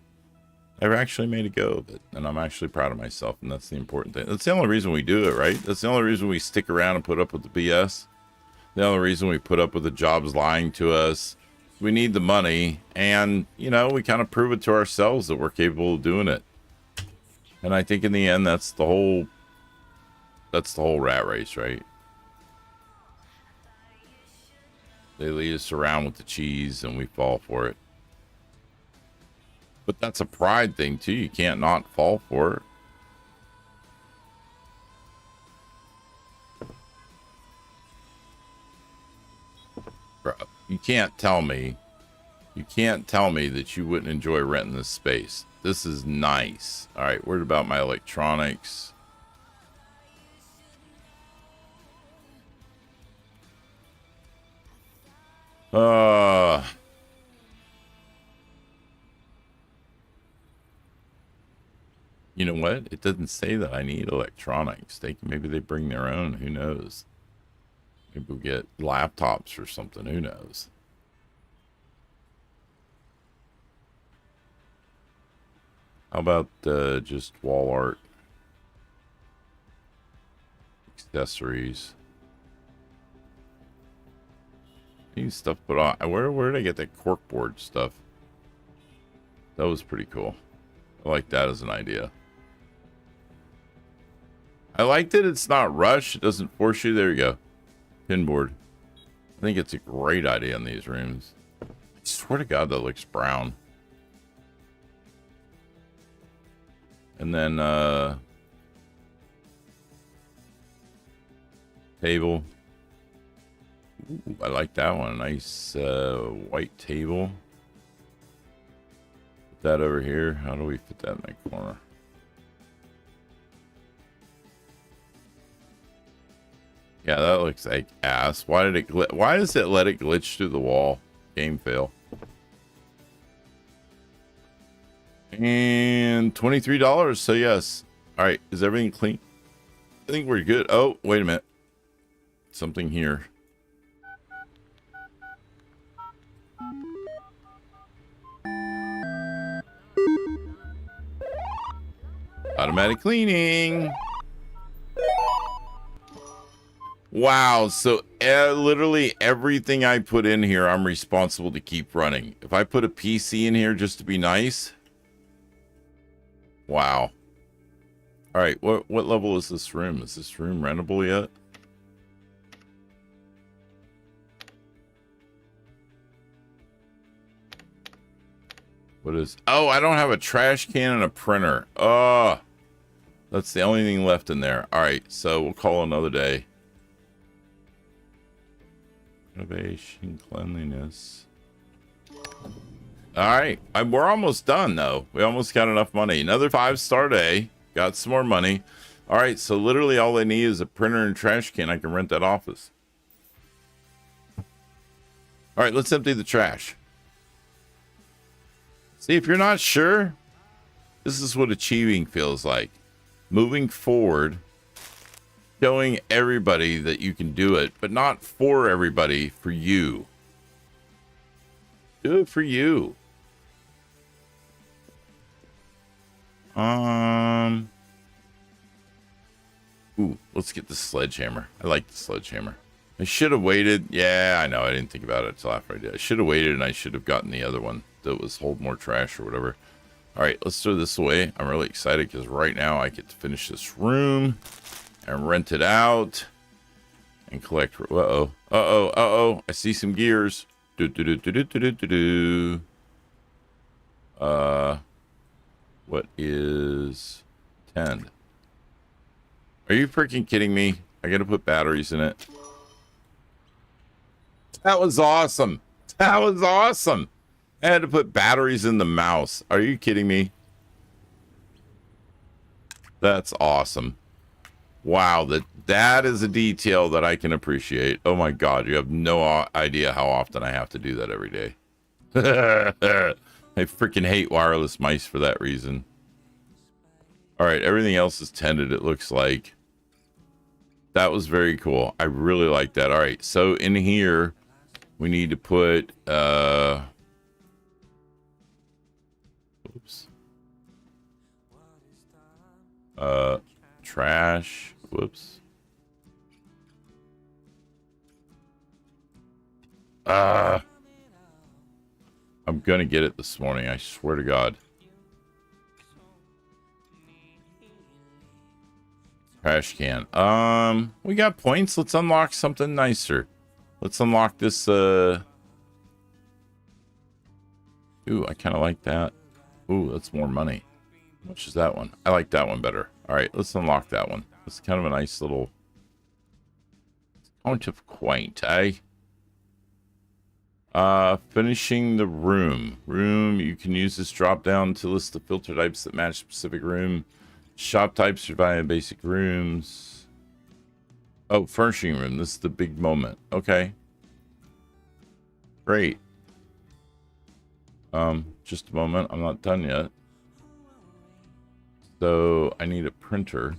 I've actually made a go of it, and I'm actually proud of myself, and that's the important thing. That's the only reason we do it, right? That's the only reason we stick around and put up with the BS. The only reason we put up with the jobs lying to us. We need the money, and, you know, we kind of prove it to ourselves that we're capable of doing it. And I think in the end, that's the whole rat race, right? They lead us around with the cheese, and we fall for it. But that's a pride thing, too. You can't not fall for it. Bro, you can't tell me that you wouldn't enjoy renting this space. This is nice. All right, what about my electronics? You know what? It doesn't say that I need electronics. Maybe they bring their own. Who knows? Maybe we'll get laptops or something. Who knows? How about just wall art? Accessories. Need stuff put on. Where did I get that corkboard stuff? That was pretty cool. I like that as an idea. I like that it's not rushed. It doesn't force you. There you go. Pinboard. I think it's a great idea in these rooms. I swear to God, that looks brown. And then, table. Ooh, I like that one. Nice, white table. Put that over here. How do we fit that in that corner? Yeah, that looks like ass. Why did it why does it let it glitch through the wall? Game fail. And $23. So yes. All right. Is everything clean? I think we're good. Oh, wait a minute. Something here. Automatic cleaning. Wow, so literally everything I put in here, I'm responsible to keep running. If I put a PC in here just to be nice. Wow. All right, what level is this room? Is this room rentable yet? What is... Oh, I don't have a trash can and a printer. Oh, that's the only thing left in there. All right, so we'll call another day. Innovation, cleanliness. All right, we're almost done though. We almost got enough money. Another 5-star day. Got some more money. All right, so literally all they need is a printer and trash can. I can rent that office. All right, let's empty the trash. See, if you're not sure, this is what achieving feels like. Moving forward, showing everybody that you can do it, but not for everybody, for you. Do it for you. Ooh, let's get the sledgehammer. I like the sledgehammer. I should have waited. Yeah, I know. I didn't think about it until after I did. I should have waited, and I should have gotten the other one that was hold more trash or whatever. All right, let's throw this away. I'm really excited because right now I get to finish this room and rent it out and collect. Uh-oh. Uh-oh. Uh-oh. I see some gears. Do-do-do-do-do-do-do-do. What is 10? Are you freaking kidding me? I gotta put batteries in it. That was awesome. That was awesome. I had to put batteries in the mouse. Are you kidding me? That's awesome. Wow, that is a detail that I can appreciate. Oh my god, you have no idea how often I have to do that every day. I freaking hate wireless mice for that reason. All right, everything else is tended, it looks like. That was very cool. I really like that. All right, so in here, we need to put... Oops. Trash. Whoops. I'm gonna get it this morning, I swear to God. Trash can. We got points. Let's unlock something nicer. Let's unlock this, Ooh, I kind of like that. Ooh, that's more money. How much is that one? I like that one better. All right, let's unlock that one. It's kind of a nice little... Count of quaint, eh? Finishing the room. You can use this drop down to list the filter types that match specific room. Shop types are via basic rooms. Oh, furnishing room. This is the big moment. Okay. Great. Just a moment. I'm not done yet. So I need a printer.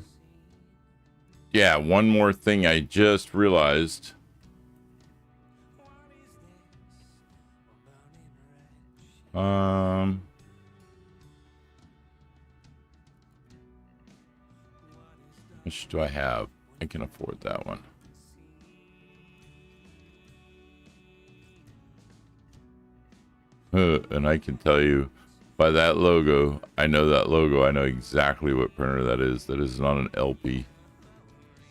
Yeah, one more thing I just realized. How much do I have? I can afford that one. And I can tell you by that logo, I know that logo. I know exactly what printer that is. That is not an LP.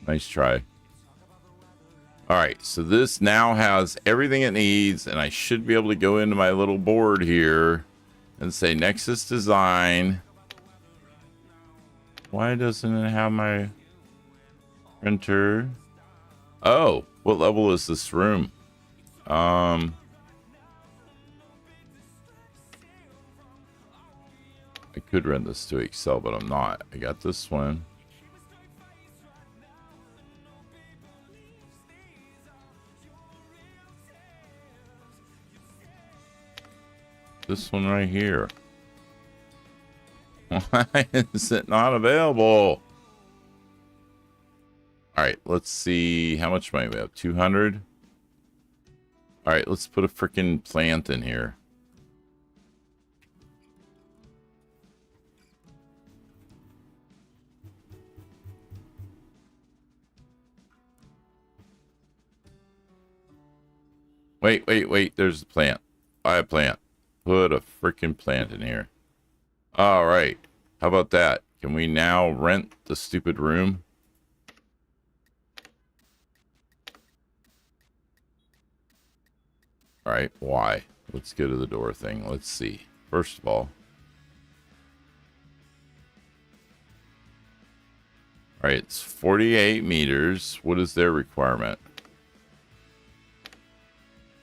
Nice try. All right, so this now has everything it needs, and I should be able to go into my little board here and say Nexus Design. Why doesn't it have my printer? Oh, what level is this room? I could run this to Excel, but I'm not. I got this one. This one right here. Why is it not available? All right, let's see how much money we have. 200. All right, let's put a freaking plant in here. Wait. There's the plant. Buy a plant. Put a freaking plant in here. All right. How about that? Can we now rent the stupid room? All right. Why? Let's go to the door thing. Let's see. First of all. All right. It's 48 meters. What is their requirement?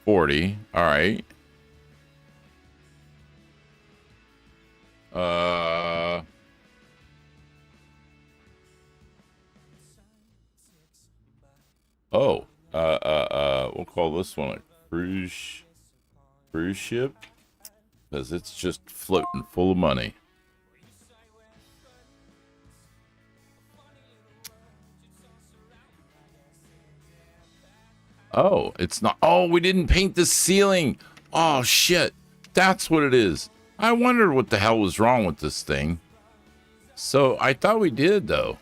40. All right. We'll call this one a cruise ship because it's just floating full of money. Oh, it's not. Oh, we didn't paint the ceiling. Oh, shit. That's what it is. I wondered what the hell was wrong with this thing. So I thought we did, though.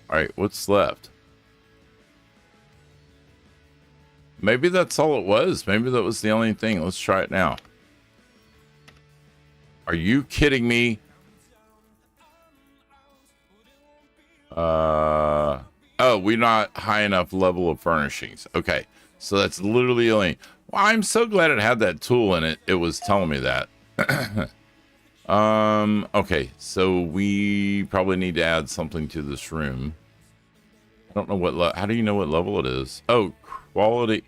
All right, what's left? Maybe that's all it was. Maybe that was the only thing. Let's try it now. Are you kidding me? Oh, we're not high enough level of furnishings. Okay, so that's literally only... Well, I'm so glad it had that tool in it. It was telling me that. Okay, so we probably need to add something to this room. I don't know what how do you know what level it is? Oh, quality.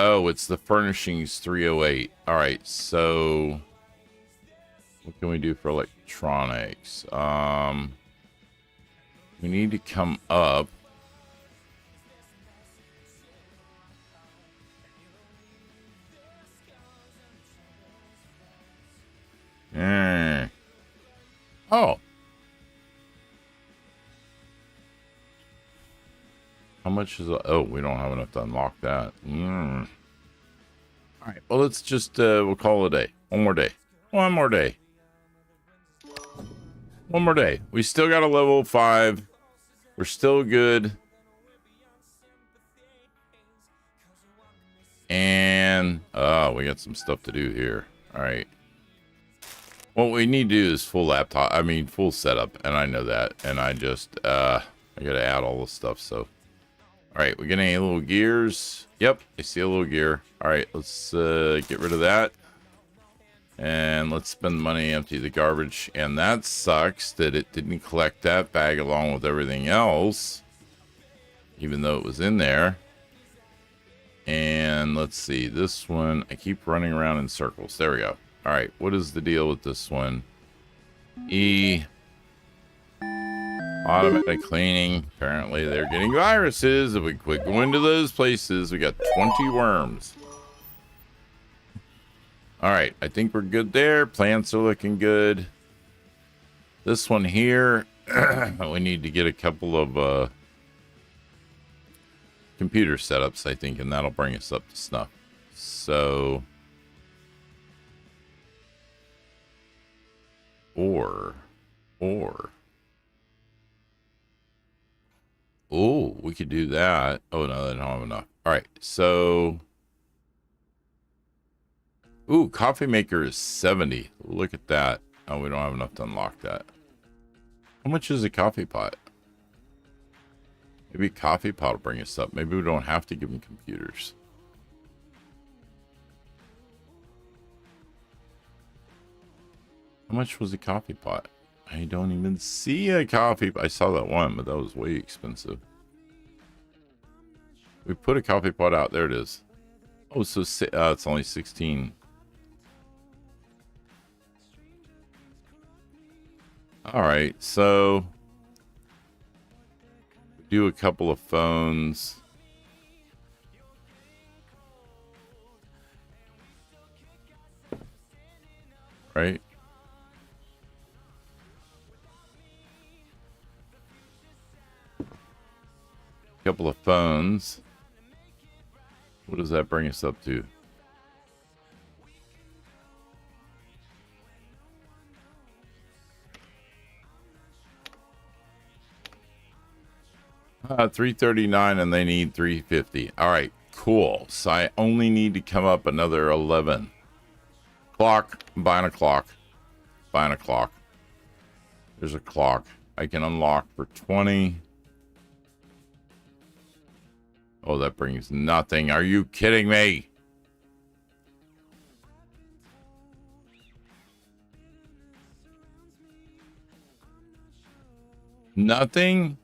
Oh, it's the furnishings 308. All right, so what can we do for electronics? We need to come up. Oh. How much is it? Oh, we don't have enough to unlock that. All right. Well, let's just, we'll call it a day. One more day. One more day. One more day. We still got a level 5. We're still good. And, we got some stuff to do here. All right. What we need to do is full laptop. I mean, full setup. And I know that. And I just, I got to add all the stuff. So, all right. We're getting any little gears. Yep. I see a little gear. All right. Let's get rid of that. And let's spend money, empty the garbage. And that sucks that it didn't collect that bag along with everything else, even though it was in there. And let's see, this one, I keep running around in circles. There we go. All right, what is the deal with this one? E, automatic cleaning. Apparently they're getting viruses. If we quit going to those places, we got 20 worms. All right, I think we're good there. Plants are looking good. This one here, we need to get a couple of computer setups, I think, and that'll bring us up to snuff. So, or, oh, we could do that. Oh, no, they don't have enough. All right, so, ooh, coffee maker is 70. Look at that. Oh, we don't have enough to unlock that. How much is a coffee pot? Maybe a coffee pot will bring us up. Maybe we don't have to give them computers. How much was a coffee pot? I don't even see a coffee. I saw that one, but that was way expensive. We put a coffee pot out. There it is. Oh, so it's only 16. All right, so do a couple of phones. Right? Couple of phones. What does that bring us up to? $339 and they need 350. All right, cool. So I only need to come up another 11. Clock, I'm buying a clock. Buying a clock. There's a clock I can unlock for 20. Oh, that brings nothing. Are you kidding me? Nothing?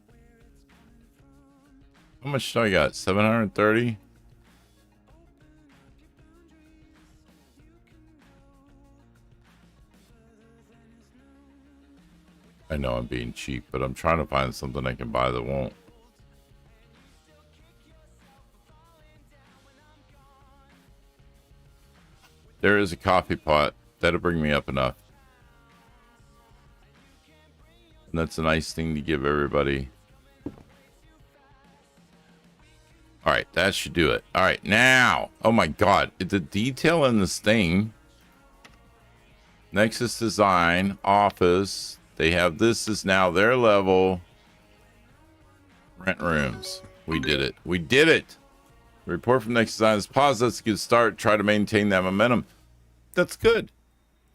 How much do I got? 730? I know I'm being cheap, but I'm trying to find something I can buy that won't. There is a coffee pot. That'll bring me up enough. And that's a nice thing to give everybody. All right, that should do it. All right, now. Oh my God, the detail in this thing. Nexus Design, Office. They have this is now their level. Rent rooms. We did it. We did it. Report from Nexus Design is positive. That's a good start. Try to maintain that momentum. That's good.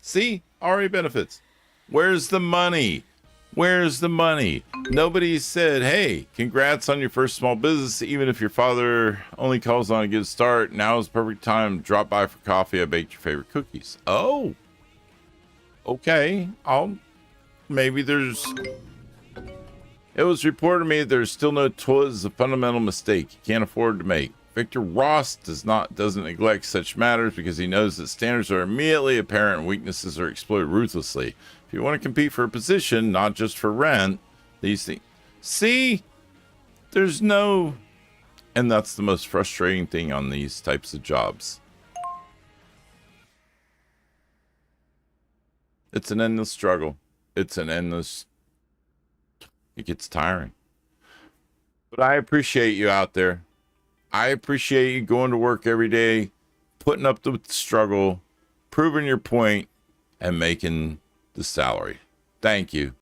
See? Already benefits. Where's the money? Where's the money? Nobody said, hey, congrats on your first small business. Even if your father only calls on a good start, now is the perfect time to drop by for coffee. I baked your favorite cookies. Oh, okay. Maybe there's, it was reported to me there's still no toilet is a fundamental mistake you can't afford to make. Victor Ross doesn't neglect such matters because he knows that standards are immediately apparent and weaknesses are exploited ruthlessly. If you want to compete for a position, not just for rent, these things. See, there's no, and that's the most frustrating thing on these types of jobs. It's an endless struggle. It gets tiring. But I appreciate you out there. I appreciate you going to work every day, putting up the struggle, proving your point, and making the salary. Thank you.